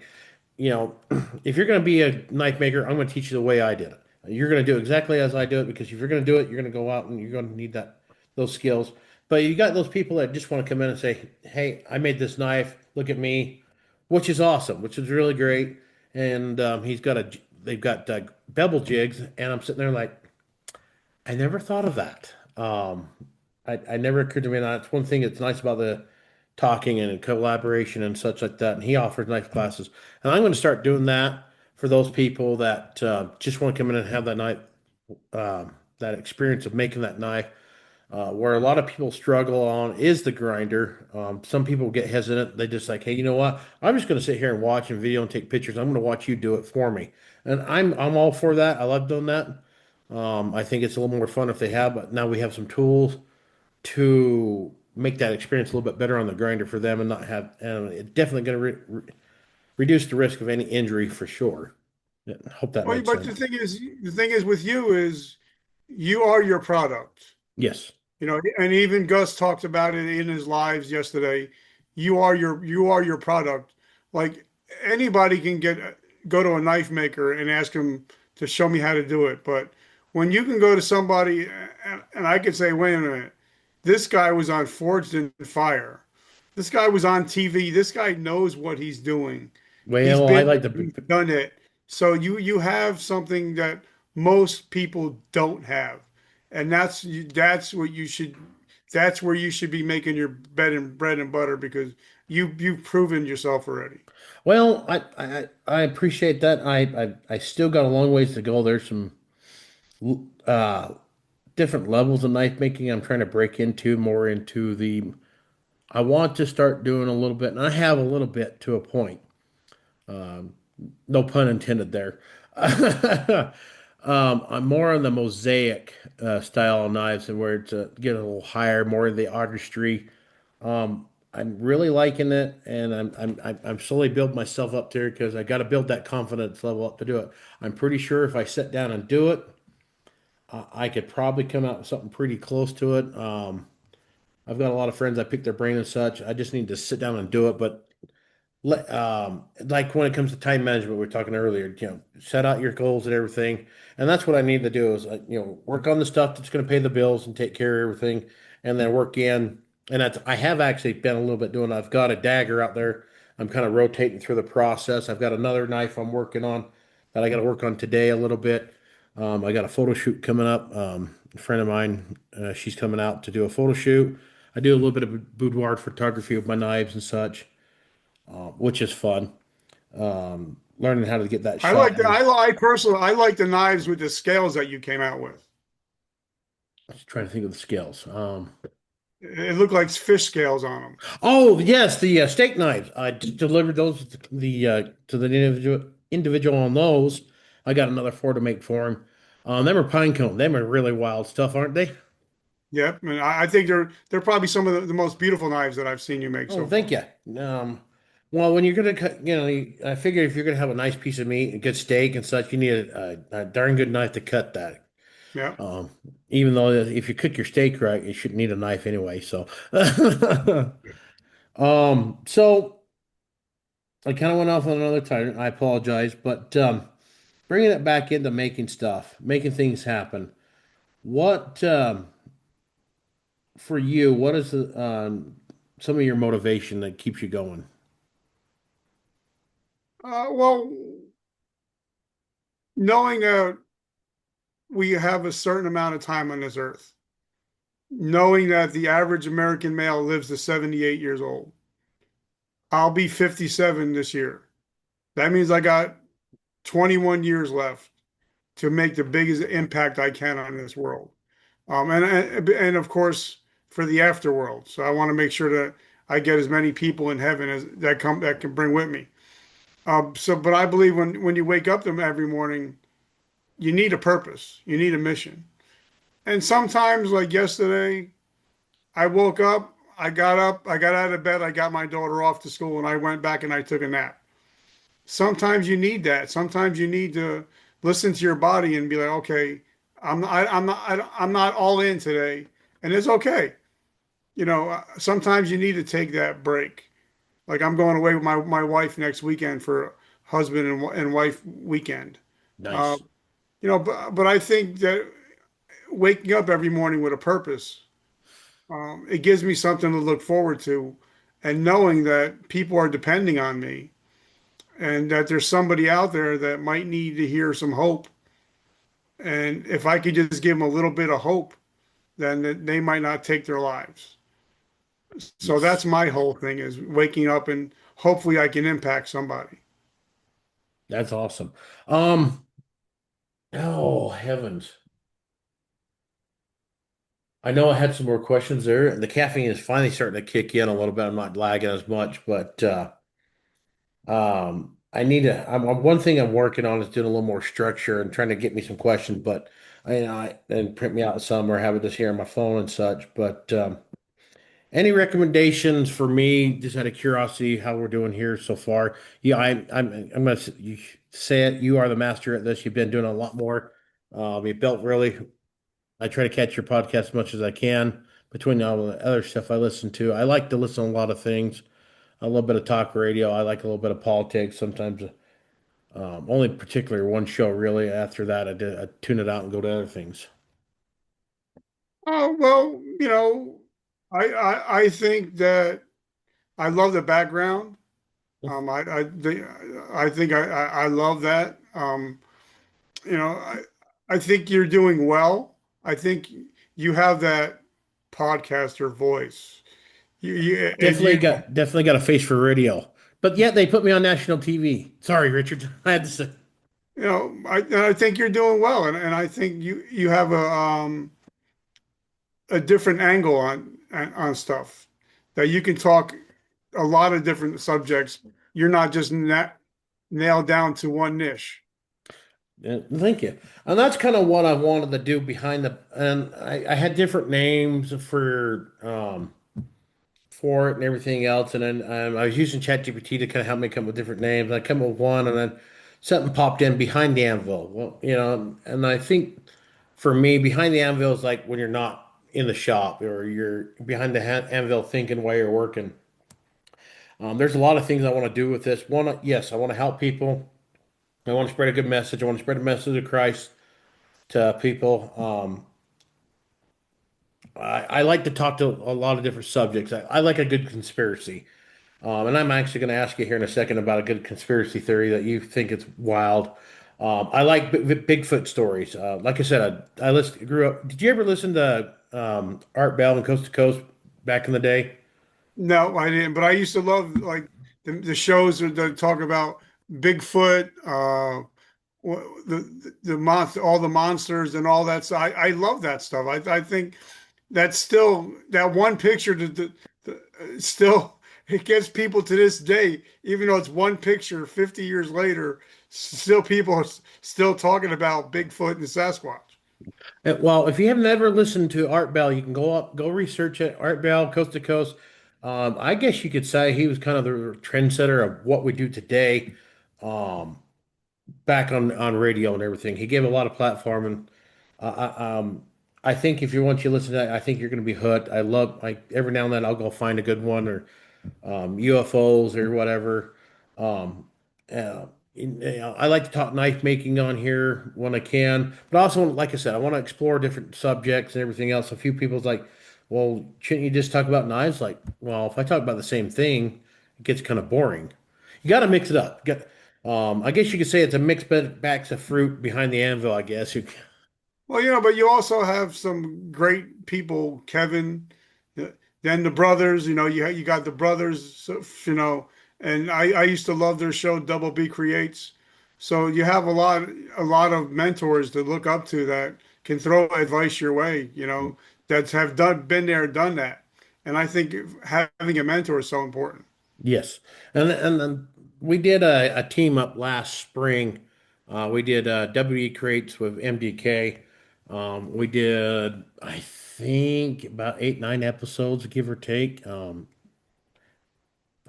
you know, if you're going to be a knife maker, I'm going to teach you the way I did it. You're going to do exactly as I do it because if you're going to do it, you're going to go out and you're going to need those skills. But you got those people that just want to come in and say, "Hey, I made this knife. Look at me," which is awesome, which is really great. And they've got bevel jigs, and I'm sitting there like, I never thought of that. I never occurred to me that that's one thing that's nice about the talking and collaboration and such like that. And he offers nice classes, and I'm going to start doing that for those people that just want to come in and have that night, that experience of making that knife. Where a lot of people struggle on is the grinder. Some people get hesitant. They just like, hey, you know what? I'm just going to sit here and watch and video and take pictures. I'm going to watch you do it for me, and I'm all for that. I love doing that. I think it's a little more fun if they have, but now we have some tools to make that experience a little bit better on the grinder for them and not have, and it's definitely going to reduce the risk of any injury for sure. Yeah, I hope that Well, makes but sense. the thing is with you is you are your product. Yes. And even Gus talked about it in his lives yesterday. You are your product. Like anybody can go to a knife maker and ask him to show me how to do it, but when you can go to somebody and I could say, wait a minute, this guy was on Forged in Fire. This guy was on TV. This guy knows what he's doing. He's Well, I been like he's to. done it. So you have something that most people don't have. And that's where you should be making your bread and butter because you've proven yourself already. Well, I appreciate that. I still got a long ways to go. There's some uh, different levels of knife making I'm trying to break into more into the. I want to start doing a little bit, and I have a little bit to a point. No pun intended there. I'm more on the mosaic style of knives and where it's get a little higher, more of the artistry. I'm really liking it, and I'm slowly building myself up there because I got to build that confidence level up to do it. I'm pretty sure if I sit down and do it, I could probably come out with something pretty close to it. I've got a lot of friends. I pick their brain and such. I just need to sit down and do it. But like when it comes to time management, we were talking earlier, set out your goals and everything. And that's what I need to do is, work on the stuff that's going to pay the bills and take care of everything, and then work in. And I have actually been a little bit doing. I've got a dagger out there. I'm kind of rotating through the process. I've got another knife I'm working on that I got to work on today a little bit. I got a photo shoot coming up. A friend of mine, she's coming out to do a photo shoot. I do a little bit of boudoir photography with my knives and such, which is fun. Learning how to get that I shot. like the I personally I like the knives with the scales that you came out with. Just trying to think of the scales. It looked like fish scales on them. Oh yes, the steak knives. I delivered those to the individual on those. I got another four to make for him. Them are pine cone. Them are really wild stuff, aren't they? Yep, and I think they're probably some of the most beautiful knives that I've seen you make Oh, so thank far. you. Well, when you're gonna cut, I figure if you're gonna have a nice piece of meat, a good steak and such, you need a darn good knife to cut that. Yeah. Um, Even though if you cook your steak right, you shouldn't need a knife anyway. So, so I kind of went off on another tangent. I apologize, but bringing it back into making stuff, making things happen. What for you? What is some of your motivation that keeps you going? Well, knowing that we have a certain amount of time on this earth, knowing that the average American male lives to 78 years old. I'll be 57 this year. That means I got 21 years left to make the biggest impact I can on this world. And of course for the afterworld. So I want to make sure that I get as many people in heaven as that can bring with me. But I believe when you wake up them every morning, you need a purpose, you need a mission. And sometimes, like yesterday, I woke up, I got out of bed, I got my daughter off to school, and I went back and I took a nap. Sometimes you need that. Sometimes you need to listen to your body and be like, okay, I'm not all in today, and it's okay. Sometimes you need to take that break. Like I'm going away with my wife next weekend for husband and wife weekend. Uh, Nice. but I think that waking up every morning with a purpose, it gives me something to look forward to, and knowing that people are depending on me, and that there's somebody out there that might need to hear some hope. And if I could just give them a little bit of hope, then they might not take their lives. So that's Yes, my whole thing is waking up and hopefully I can impact somebody. that's awesome. Um, oh heavens. I know I had some more questions there. The caffeine is finally starting to kick in a little bit. I'm not lagging as much, but I need to. One thing I'm working on is doing a little more structure and trying to get me some questions, but I and print me out some or have it just here on my phone and such. But any recommendations for me, just out of curiosity, how we're doing here so far? Yeah, I'm gonna you say it. You are the master at this. You've been doing a lot more. You built really. I try to catch your podcast as much as I can between all the other stuff I listen to. I like to listen to a lot of things. A little bit of talk radio. I like a little bit of politics. Sometimes only particular one show really. After that, I tune it out and go to other things. Oh, well, I think that I love the background. I think I love that. You know, I, I think you're doing well. I think you have that podcaster voice. Definitely got a face for radio, but yet they put me on national TV. Sorry, Richard. I had to say. I think you're doing well, and I think you have a different angle on stuff that you can talk a lot of different subjects. You're not just nailed down to one niche. Thank you. And that's kind of what I wanted to do behind the. And I had different names for it and everything else. And then I was using ChatGPT to kind of help me come up with different names. I come up with one, and then something popped in behind the anvil. Well, and I think for me, behind the anvil is like when you're not in the shop or you're behind the anvil thinking while you're working. There's a lot of things I want to do with this. One, yes, I want to help people. I want to spread a good message. I want to spread a message of Christ to people. I like to talk to a lot of different subjects. I like a good conspiracy. And I'm actually going to ask you here in a second about a good conspiracy theory that you think it's wild. I like Bigfoot stories. Like I said, grew up. Did you ever listen to Art Bell and Coast to Coast back in the day? No, I didn't. But I used to love like the shows that talk about Bigfoot, the monster, all the monsters and all that. So I love that stuff. I think that's still that one picture still it gets people to this day, even though it's one picture 50 years later, still people are still talking about Bigfoot and Sasquatch. Well, if you haven't ever listened to Art Bell, you can go research it. Art Bell, Coast to Coast. I guess you could say he was kind of the trendsetter of what we do today, um, back on radio and everything. He gave a lot of platform, and I think if you once you listen to that, I think you're going to be hooked. I love like every now and then I'll go find a good one or UFOs or whatever. Um, I like to talk knife making on here when I can, but also, like I said, I want to explore different subjects and everything else. A few people's like, well, shouldn't you just talk about knives? Like, well, if I talk about the same thing, it gets kind of boring. You got to mix it up. I guess you could say it's a mixed bags of fruit behind the anvil. I guess you. Well, but you also have some great people, Kevin, then the brothers, you got the brothers, so, and I used to love their show Double B Creates. So you have a lot of mentors to look up to that can throw advice your way, that have been there, done that. And I think having a mentor is so important. Yes, and then we did a team up last spring. We did WE crates with MDK. We did, I think, about 8, 9 episodes, give or take. I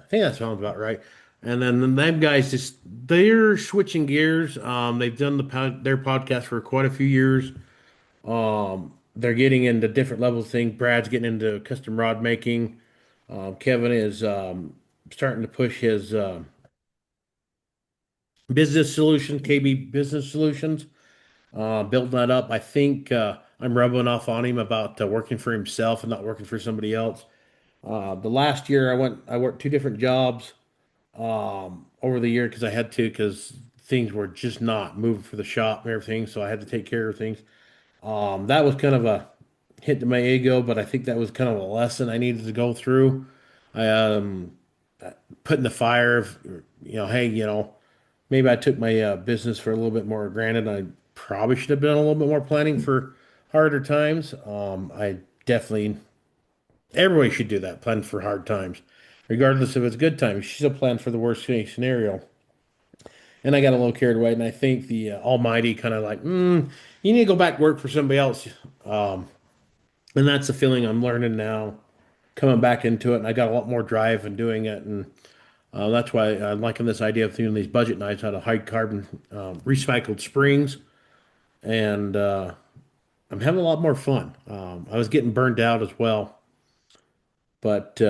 think that sounds about right. And then them guys just they're switching gears. They've done their podcast for quite a few years. They're getting into different levels of things. Brad's getting into custom rod making. Kevin is starting to push his business solution, KB Business Solutions, building that up. I think I'm rubbing off on him about working for himself and not working for somebody else. The last year I worked 2 different jobs over the year because I had to because things were just not moving for the shop and everything, so I had to take care of things. That was kind of a hit to my ego, but I think that was kind of a lesson I needed to go through. I put in the fire of, hey, maybe I took my business for a little bit more granted. I probably should have done a little bit more planning for harder times. I definitely, everybody should do that, plan for hard times, regardless if it's good times. You should still plan for the worst case scenario. And I got a little carried away, and I think the Almighty kind of like, you need to go back to work for somebody else. Um, and that's the feeling I'm learning now, coming back into it, and I got a lot more drive in doing it, and that's why I'm liking this idea of doing these budget nights out of high carbon recycled springs, and I'm having a lot more fun. I was getting burned out as well, but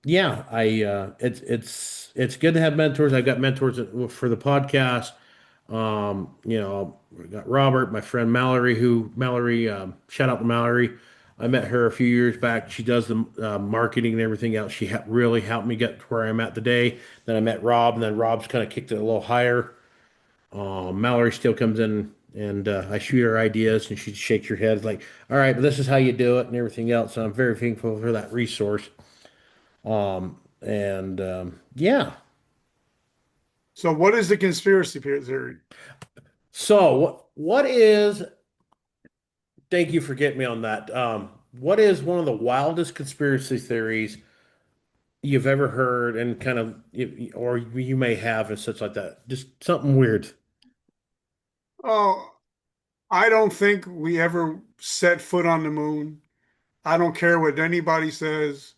yeah, I it's good to have mentors. I've got mentors for the podcast. We got Robert, my friend Mallory, shout out to Mallory. I met her a few years back. She does the marketing and everything else. She really helped me get to where I'm at today. Then I met Rob, and then Rob's kind of kicked it a little higher. Mallory still comes in, and I shoot her ideas, and she shakes her head like, "All right, but this is how you do it," and everything else. So I'm very thankful for that resource. And yeah. So what is the conspiracy theory? So what is thank you for getting me on that. What is one of the wildest conspiracy theories you've ever heard, and kind of, or you may have, and such like that? Just something weird. Oh, I don't think we ever set foot on the moon. I don't care what anybody says.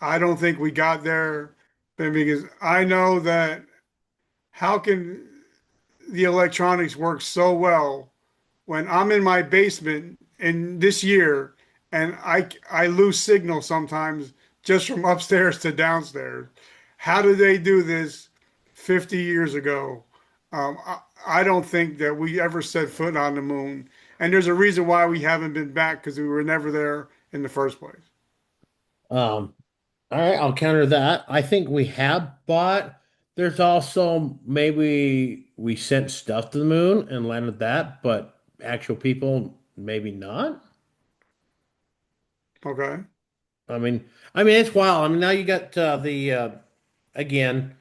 I don't think we got there, because I know that how can the electronics work so well when I'm in my basement in this year and I lose signal sometimes just from upstairs to downstairs. how did they do this 50 years ago? I don't think that we ever set foot on the moon. And there's a reason why we haven't been back because we were never there in the first place. Um, all right, I'll counter that. I think we have, but there's also maybe we sent stuff to the moon and landed that, but actual people maybe not. Okay. I mean it's wild. I mean now you got the again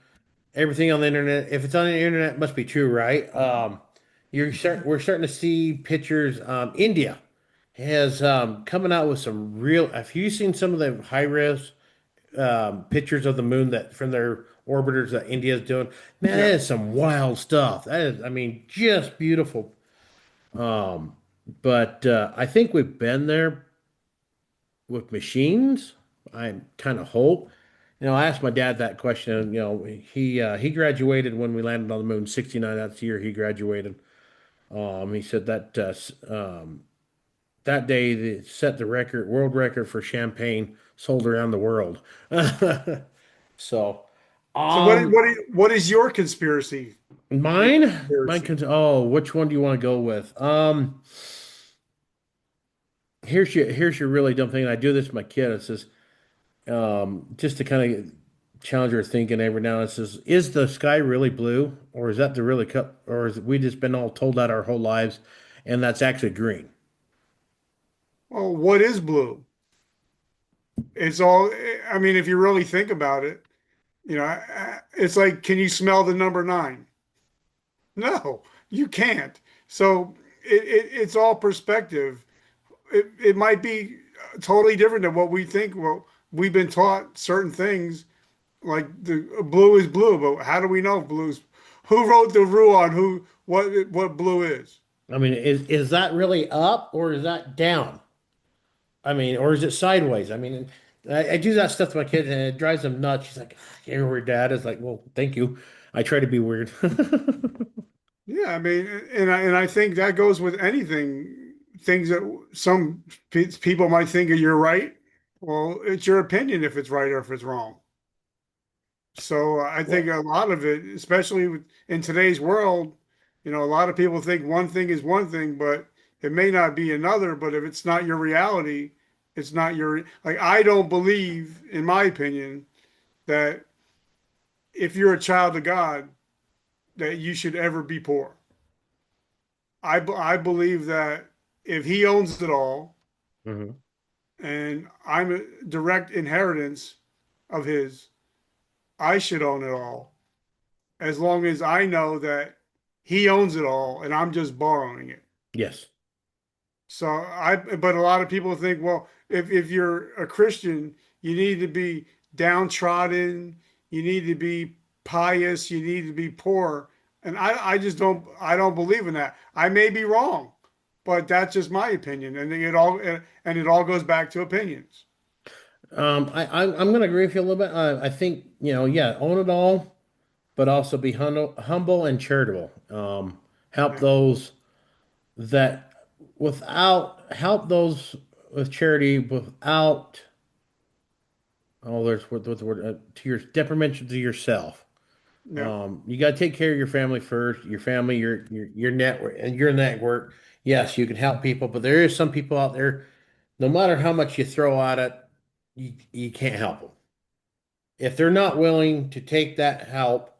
everything on the internet. If it's on the internet, it must be true, right? We're starting to see pictures. India has coming out with some real. Have you seen some of the high res pictures of the moon that from their orbiters that India is doing? Man, that Yeah. is some wild stuff. That is, I mean, just beautiful. Um, but I think we've been there with machines. I kind of hope. I asked my dad that question. He graduated when we landed on the moon, 69. That's the year he graduated. He said that that day they set the record, world record for champagne sold around the world. So, So what is your conspiracy? Oh, which one do you want to go with? Here's your really dumb thing. And I do this with my kid. It says, just to kind of challenge her thinking every now and then. It says, is the sky really blue, or is that the really cup, or is we just been all told that our whole lives, and that's actually green? Well, what is blue? It's all, I mean, if you really think about it, it's like, can you smell the number nine? No, you can't. So it's all perspective. It might be totally different than what we think. Well, we've been taught certain things like the blue is blue, but how do we know blue's? Who wrote the rule on what blue is? I mean, is that really up or is that down? I mean, or is it sideways? I mean, I do that stuff to my kids and it drives them nuts. She's like, "You're weird, Dad." It's like, well, thank you. I try to be weird. Yeah, I mean, and I think that goes with anything. Things that some people might think you're right. Well, it's your opinion if it's right or if it's wrong. So I think Well, a lot of it, especially in today's world, a lot of people think one thing is one thing, but it may not be another. But if it's not your reality, it's not your, like, I don't believe, in my opinion, that if you're a child of God, that you should ever be poor. I believe that if he owns it all mhm. and I'm a direct inheritance of his, I should own it all as long as I know that he owns it all and I'm just borrowing it. Yes. But a lot of people think, well, if you're a Christian, you need to be downtrodden, you need to be pious, you need to be poor. And I just I don't believe in that. I may be wrong, but that's just my opinion. And it all goes back to opinions. I'm going to agree with you a little bit. I think, yeah, own it all, but also be humble and charitable. Help Yeah. those that help those with charity without, oh, there's what the word, to your detriment to yourself. Yeah. You got to take care of your family first, your family, your network, and your network. Yes, you can help people, but there is some people out there, no matter how much you throw at it, you can't help them. If they're not willing to take that help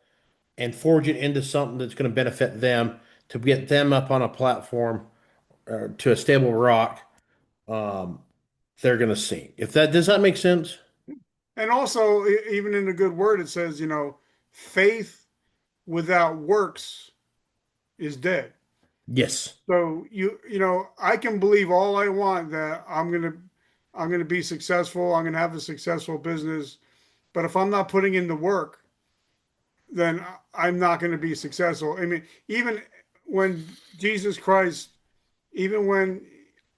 and forge it into something that's going to benefit them, to get them up on a platform to a stable rock, um, they're going to sink. If that does that make sense? And also, even in the good word, it says, faith without works is dead. Yes. So I can believe all I want that I'm gonna be successful. I'm gonna have a successful business, but if I'm not putting in the work, then I'm not going to be successful. I mean, even when Jesus Christ, even when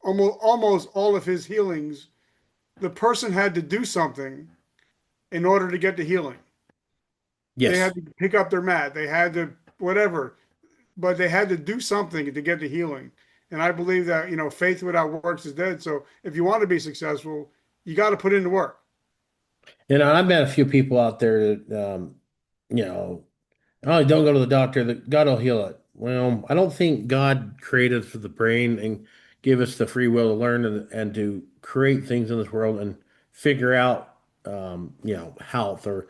almost all of his healings, the person had to do something in order to get the healing. They Yes. had to pick up their mat. They had to whatever, but they had to do something to get the healing. And I believe that faith without works is dead. So if you want to be successful, you got to put in the work. I've met a few people out there that, you know, oh, don't go to the doctor. That God will heal it. Well, I don't think God created us with the brain and give us the free will to learn and to create things in this world and figure out, health or,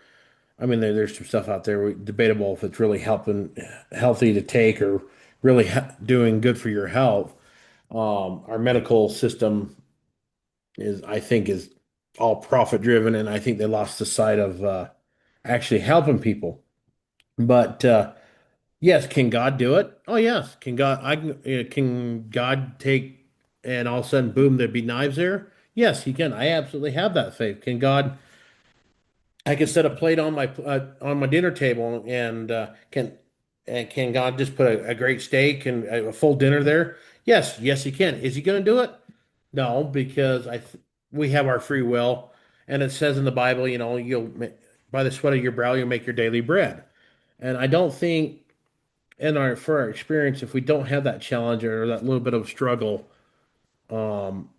I mean, there's some stuff out there debatable if it's really healthy to take or really doing good for your health. Our medical system I think, is all profit driven, and I think they lost the sight of actually helping people. But yes, can God do it? Oh yes, can God? Can God take and all of a sudden, boom, there'd be knives there? Yes, He can. I absolutely have that faith. Can God? I can set a plate on my dinner table, and can God just put a great steak and a full dinner there? Yes, yes, He can. Is He going to do it? No, because we have our free will, and it says in the Bible, by the sweat of your brow you'll make your daily bread. And I don't think for our experience, if we don't have that challenge or that little bit of struggle, um,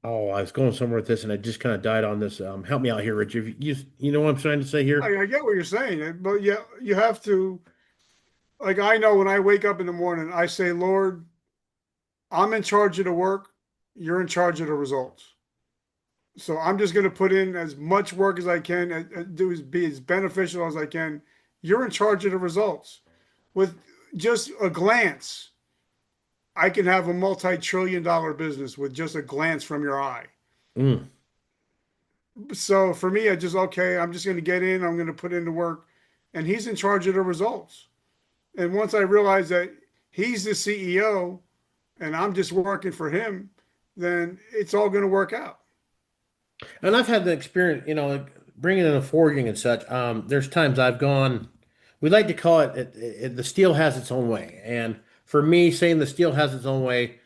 oh, I was going somewhere with this, and I just kind of died on this. Help me out here, Rich. If you know what I'm trying to say here? I get what you're saying, but yeah, you have to, like, I know when I wake up in the morning, I say, Lord, I'm in charge of the work, you're in charge of the results. So I'm just going to put in as much work as I can, do be as beneficial as I can. You're in charge of the results. With just a glance, I can have a multi-trillion-dollar business with just a glance from your eye. Mm. So for me, I just, okay, I'm just going to get in, I'm going to put in the work, and he's in charge of the results. And once I realize that he's the CEO and I'm just working for him, then it's all going to work out. And I've had the experience, like bringing in a forging and such. There's times I've gone. We like to call the steel has its own way, and for me, saying the steel has its own way,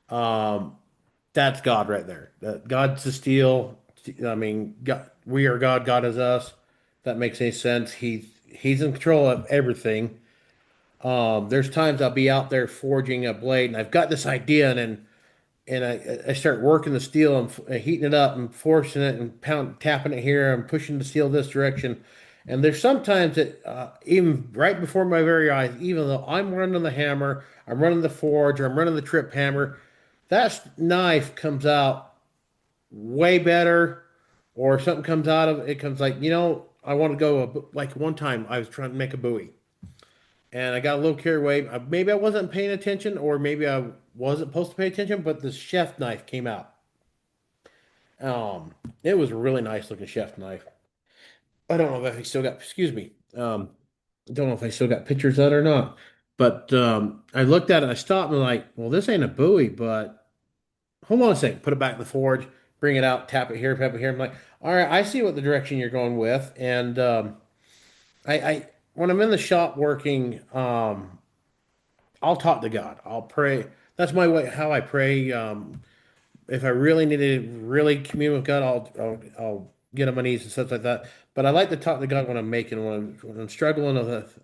um, that's God right there. God's the steel. I mean, God, we are God. God is us. If that makes any sense. He's in control of everything. There's times I'll be out there forging a blade, and I've got this idea, and I start working the steel and heating it up and forcing it and tapping it here and pushing the steel this direction. And there's sometimes that even right before my very eyes, even though I'm running the hammer, I'm running the forge, or I'm running the trip hammer, that knife comes out way better, or something comes out of it comes like, I want to like one time I was trying to make a buoy and I got a little carried away. Maybe I wasn't paying attention, or maybe I wasn't supposed to pay attention, but the chef knife came out. Um, it was a really nice looking chef knife. I don't know if I still got, excuse me. Don't know if I still got pictures of it or not. But I looked at it, I stopped and I'm like, well, this ain't a buoy, but hold on a second. Put it back in the forge, bring it out, tap it here. I'm like, all right, I see what the direction you're going with. And I when I'm in the shop working, I'll talk to God. I'll pray. That's my way, how I pray. If I really need to really commune with God, I'll get on my knees and stuff like that. But I like to talk to God when I'm when I'm struggling with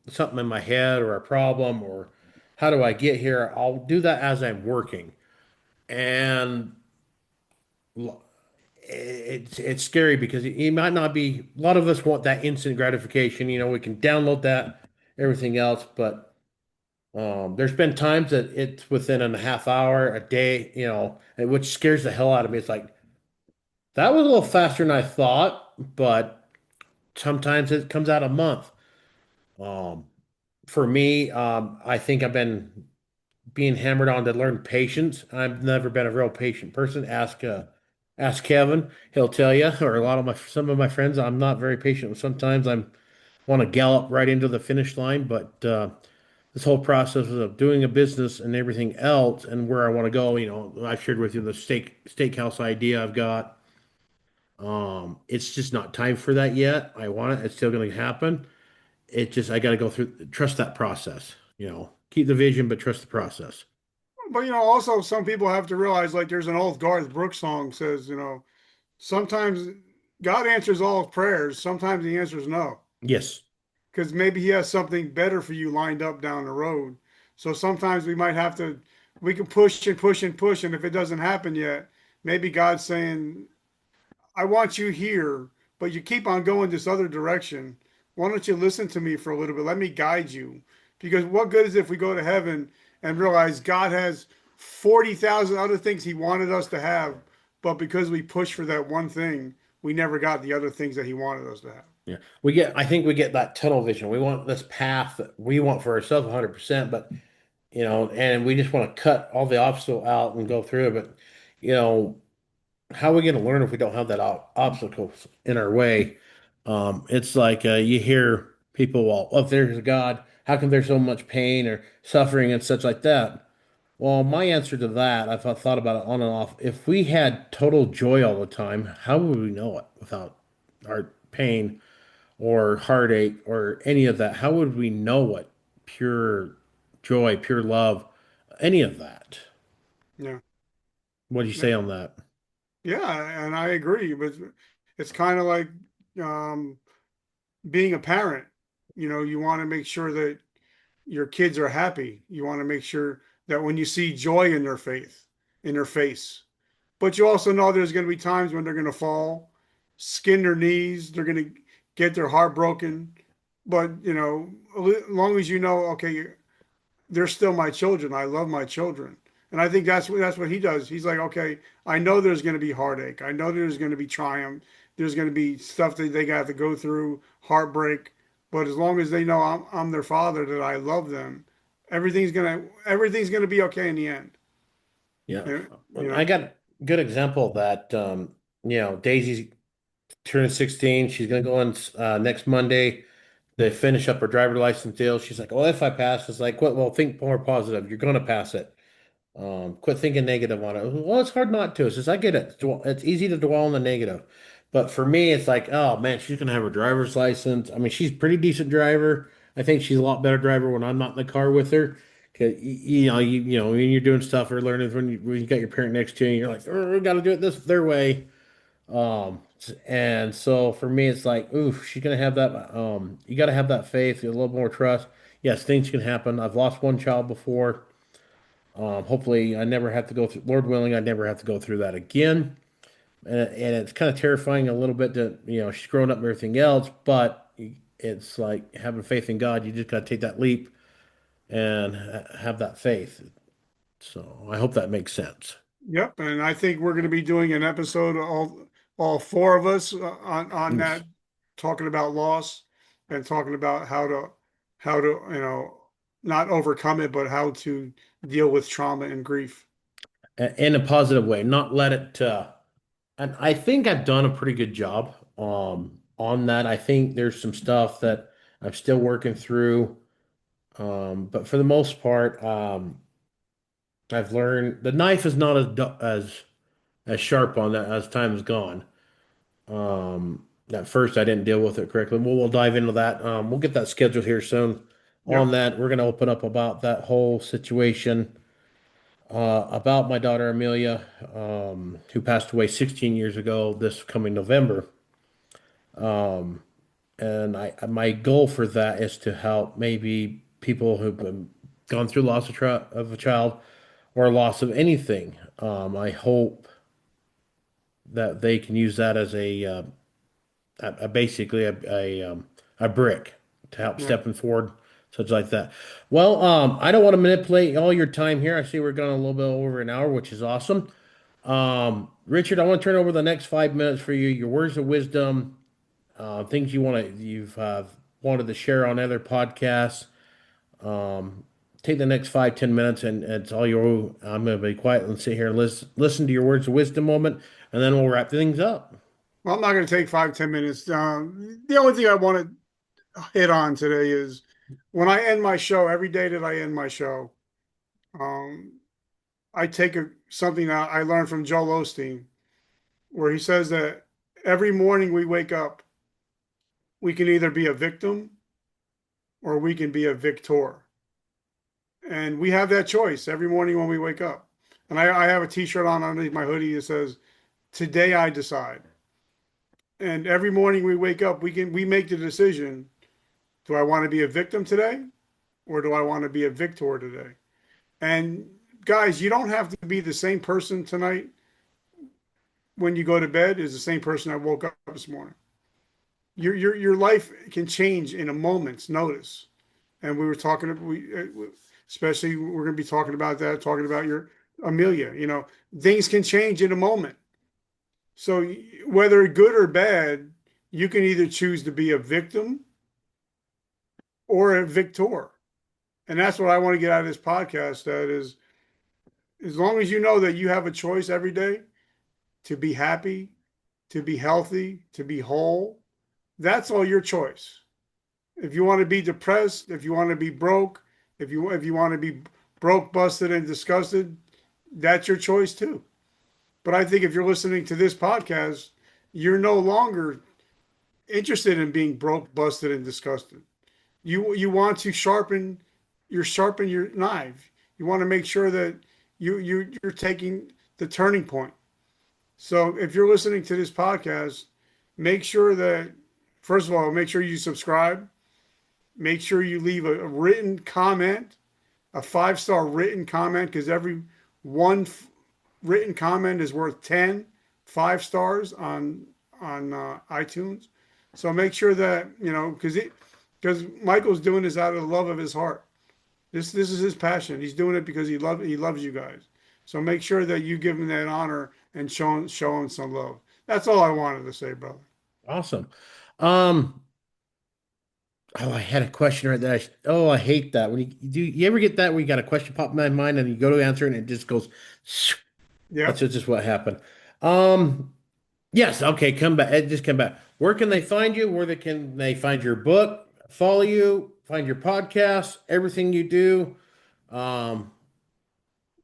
something in my head or a problem or how do I get here. I'll do that as I'm working, and it's scary because it might not be. A lot of us want that instant gratification. We can download that, everything else, but there's been times that it's within a half hour, a day, which scares the hell out of me. It's like that was a little faster than I thought, but sometimes it comes out a month. Um, for me, I think I've been being hammered on to learn patience. I've never been a real patient person. Ask Kevin, he'll tell you, or some of my friends. I'm not very patient. Sometimes I'm want to gallop right into the finish line, but this whole process of doing a business and everything else and where I want to go, I've shared with you the steakhouse idea I've got. It's just not time for that yet. I want it. It's still going to happen. I got to go through, trust that process, keep the vision, but trust the process. But also some people have to realize, like, there's an old Garth Brooks song says, sometimes God answers all prayers, sometimes he answers no. Yes. Because maybe he has something better for you lined up down the road. So sometimes we can push and push and push, and if it doesn't happen yet, maybe God's saying, I want you here, but you keep on going this other direction. Why don't you listen to me for a little bit? Let me guide you. Because what good is if we go to heaven and realize God has 40,000 other things he wanted us to have, but because we pushed for that one thing, we never got the other things that he wanted us to have. Yeah. I think we get that tunnel vision. We want this path that we want for ourselves 100%, but and we just want to cut all the obstacle out and go through it. But, you know, how are we going to learn if we don't have that obstacles in our way? It's like you hear people, well, if there's a God, how come there's so much pain or suffering and such like that? Well, my answer to that, I've thought about it on and off. If we had total joy all the time, how would we know it without our pain or heartache or any of that? How would we know what pure joy, pure love, any of that? Yeah. What do you say on that? Yeah, and I agree. But it's kind of like um, being a parent. You want to make sure that your kids are happy. You want to make sure that when you see joy in their face, but you also know there's going to be times when they're going to fall, skin their knees, they're going to get their heart broken. But as long as you know, okay, they're still my children. I love my children. And I think that's what he does. He's like, okay, I know there's going to be heartache. I know there's going to be triumph. There's going to be stuff that they got to go through, heartbreak. But as long as they know I'm their father, that I love them, everything's gonna be okay in the end. Yeah. You I know? got a good example of that. Daisy's turning 16. She's going to go on next Monday. They finish up her driver license deal. She's like, "Oh, if I pass," it's like, "Well, think more positive. You're going to pass it. Quit thinking negative on it." Well, it's hard not to. It's just, I get it. It's easy to dwell on the negative, but for me, it's like, oh man, she's going to have her driver's license. I mean, she's a pretty decent driver. I think she's a lot better driver when I'm not in the car with her. 'Cause, when you're doing stuff or learning when you got your parent next to you, and you're like, "Oh, we got to do it this their way." And so for me, it's like, oof, she's gonna have that. You got to have that faith, a little more trust. Yes, things can happen. I've lost one child before. Hopefully, I never have to go through. Lord willing, I never have to go through that again. And it's kind of terrifying a little bit that she's grown up and everything else, but it's like having faith in God. You just got to take that leap and have that faith. So I hope that makes sense. Yep. And I think we're going to be doing an episode, all four of us, on Yes. that, talking about loss and talking about how to not overcome it, but how to deal with trauma and grief. In a positive way, not let it. And I think I've done a pretty good job on that. I think there's some stuff that I'm still working through, but for the most part, I've learned the knife is not as sharp on that as time has gone. At first, I didn't deal with it correctly. We'll dive into that. We'll get that scheduled here soon. On Yep. that, we're going to open up about that whole situation about my daughter Amelia, who passed away 16 years ago this coming November. And my goal for that is to help maybe people who've gone through loss of a child or loss of anything. I hope that they can use that as basically a brick to help Yeah. stepping forward, such like that. Well, I don't want to manipulate all your time here. I see we're going a little bit over an hour, which is awesome. Richard, I want to turn over the next 5 minutes for you. Your words of wisdom, things you've wanted to share on other podcasts. Um, Take the next 5-10 minutes, and it's all your. I'm going to be quiet and sit here and listen to your words of wisdom moment, and then we'll wrap things up. Well, I'm not going to take 5, 10 minutes. The only thing I want to hit on today is when I end my show, every day that I end my show, um, I take something that I learned from Joel Osteen, where he says that every morning we wake up, we can either be a victim or we can be a victor. And we have that choice every morning when we wake up. And I have a t-shirt on underneath my hoodie that says, "Today I decide." And every morning we wake up, we make the decision, do I want to be a victim today or do I want to be a victor today? And guys, you don't have to be the same person tonight when you go to bed is the same person that woke up this morning. Your life can change in a moment's notice. And we were talking, especially we're going to be talking about that, talking about your Amelia. Things can change in a moment. So whether good or bad, you can either choose to be a victim or a victor. And that's what I want to get out of this podcast. That is, as long as you know that you have a choice every day to be happy, to be healthy, to be whole, that's all your choice. If you want to be depressed, if you want to be broke, if you want to be broke, busted, and disgusted, that's your choice too. But I think if you're listening to this podcast, you're no longer interested in being broke, busted, and disgusted. You want to sharpen your knife. You want to make sure that you're taking the turning point. So if you're listening to this podcast, make sure that first of all, make sure you subscribe. Make sure you leave a written comment, a 5-star written comment, because every one written comment is worth 10 5 stars on iTunes. So make sure that because Michael's doing this out of the love of his heart. This is his passion. He's doing it because he loves you guys. So make sure that you give him that honor and show him some love. That's all I wanted to say, brother. Awesome. Um, oh, I had a question right there. Oh, I hate that. When you ever get that where you got a question pop in my mind and you go to answer it and it just goes, that's Yep. just what happened. Um, yes, okay, come back. Just come back. Where can they find you? Can they find your book, follow you, find your podcast, everything you do? Um,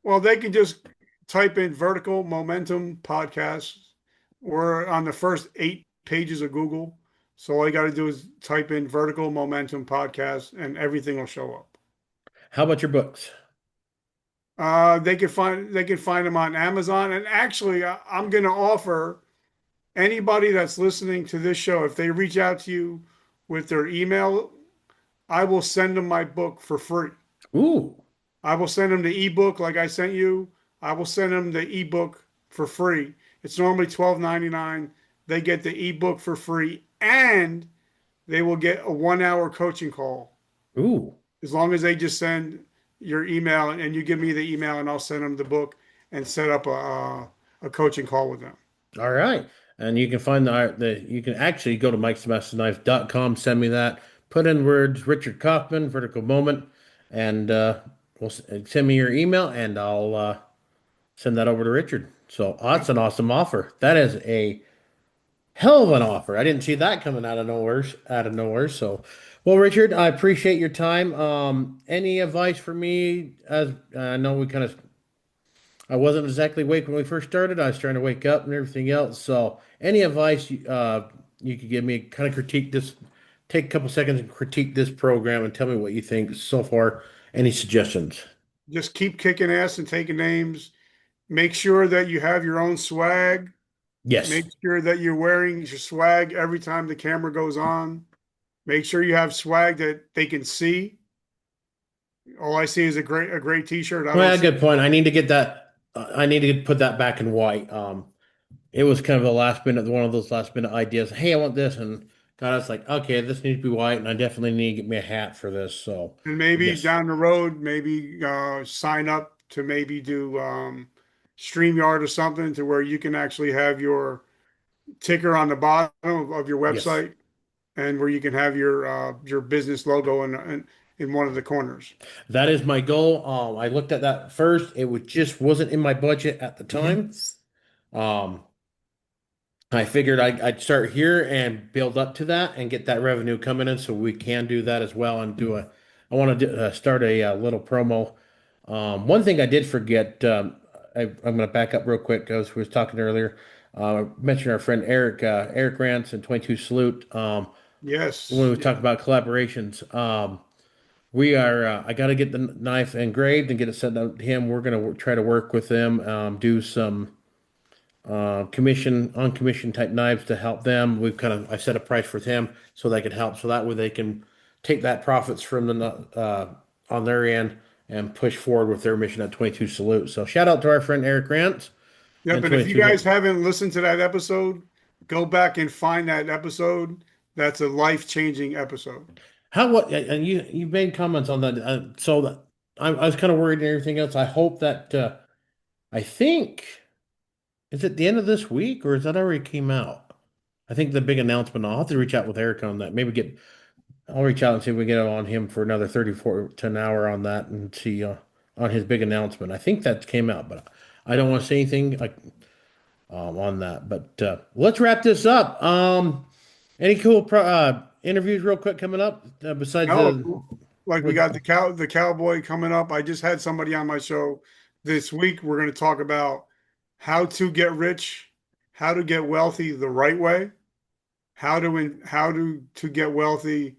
Well, they can just type in vertical momentum podcast. We're on the first 8 pages of Google. So all you got to do is type in vertical momentum podcast and everything will show up. how about your books? They can find them on Amazon. And actually, I'm going to offer anybody that's listening to this show, if they reach out to you with their email, I will send them my book for free. Ooh, I will send them the ebook like I sent you. I will send them the ebook for free. It's normally $12.99. They get the ebook for free and they will get a 1 hour coaching call ooh. as long as they just send your email and you give me the email and I'll send them the book and set up a coaching call with them. All right. And you can find you can actually go to mikesmasterknife.com, send me that, put in words Richard Kaufman, vertical moment, and send me your email and I'll send that over to Richard. So that's an awesome offer. That is a hell of an offer. I didn't see that coming out of nowhere, out of nowhere. So, well, Richard, I appreciate your time. Any advice for me? As I know I wasn't exactly awake when we first started. I was trying to wake up and everything else. So, any advice you could give me, kind of critique this, take a couple seconds and critique this program and tell me what you think so far. Any suggestions? Just keep kicking ass and taking names. Make sure that you have your own swag. Yes. Make sure that you're wearing your swag every time the camera goes on. Make sure you have swag that they can see. All I see is a great t-shirt. I don't Well, see. good point. I need to get that. I need to put that back in white. It was kind of a last minute, one of those last minute ideas. Hey, I want this, and God, I was like, okay, this needs to be white, and I definitely need to get me a hat for this. So, And maybe yes, down the road, maybe sign up to maybe do StreamYard or something to where you can actually have your ticker on the bottom of your yes, website and where you can have your business logo in one of the corners. that is my goal. I looked at that first. It was just wasn't in my budget at the time. Um, I figured I'd start here and build up to that and get that revenue coming in, so we can do that as well and do a. I want to start a, little promo. One thing I did forget. I'm going to back up real quick because we was talking earlier. Mentioned our friend Eric Rance and 22 Salute. When we Yes, was talking about collaborations. We are. I got to get the knife engraved and get it sent out to him. We're going to try to work with them. Do some commission on commission type knives to help them. I set a price with him so they could help, so that way they can take that profits from the on their end and push forward with their mission at 22 Salute. So shout out to our friend Eric Grant. Yep. and And if you 22 guys hit. haven't listened to that episode, go back and find that episode. That's a life-changing episode. How what and you made comments on that. So that I was kind of worried and everything else. I hope that I think is it the end of this week or is that already came out? I think the big announcement. I'll have to reach out with Eric on that. Maybe get I'll reach out and see if we can get on him for another 34 to an hour on that and see on his big announcement. I think that came out, but I don't want to say anything like on that. But let's wrap this up. Any cool interviews real quick coming up besides the No, like we with got the cowboy coming up. I just had somebody on my show this week. We're going to talk about how to get rich, how to get wealthy the right way, how to get wealthy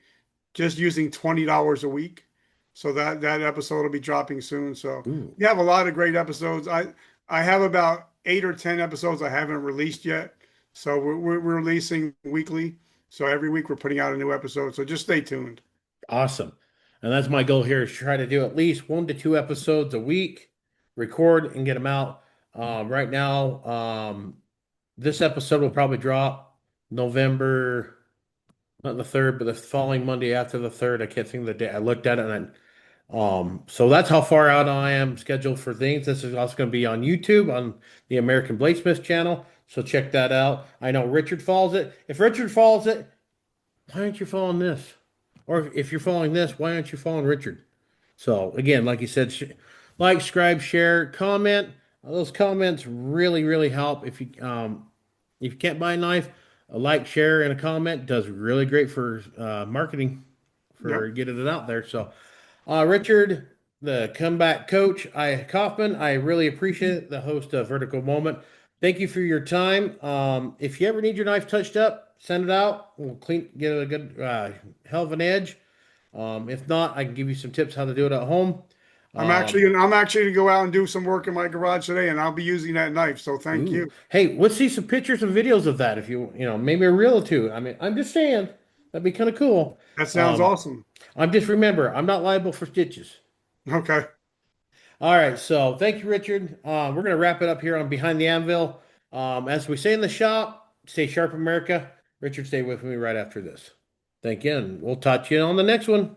just using $20 a week. So that episode will be dropping soon. So ooh, we have a lot of great episodes. I have about 8 or 10 episodes I haven't released yet. So we're releasing weekly. So every week we're putting out a new episode. So just stay tuned. awesome. And that's my goal here is try to do at least 1 to 2 episodes a week, record and get them out. Right now, this episode will probably drop November, not the third, but the following Monday after the third. I can't think of the day. I looked at it and so that's how far out I am scheduled for things. This is also going to be on YouTube on the American Bladesmith channel. So check that out. I know Richard follows it. If Richard follows it, why aren't you following this? Or if you're following this, why aren't you following Richard? So again, like you said, like, subscribe, share, comment. Those comments really, really help. If you can't buy a knife, a like, share, and a comment does really great for marketing for Yep. getting it out there. So, Richard, the comeback coach, Kaufman, I really appreciate it. The host of Vertical Moment. Thank you for your time. If you ever need your knife touched up, send it out. We'll get a good hell of an edge. If not, I can give you some tips how to do it at home. Um, I'm actually gonna go out and do some work in my garage today, and I'll be using that knife. So thank ooh, you. hey, let's see some pictures and videos of that. If you know, maybe a reel or two. I mean, I'm just saying that'd be kind of cool. That sounds Um, awesome. I'm just remember, I'm not liable for stitches. Okay. All right, so thank you, Richard. We're gonna wrap it up here on Behind the Anvil. As we say in the shop, stay sharp, America. Richard, stay with me right after this. Thank you, and we'll talk to you on the next one.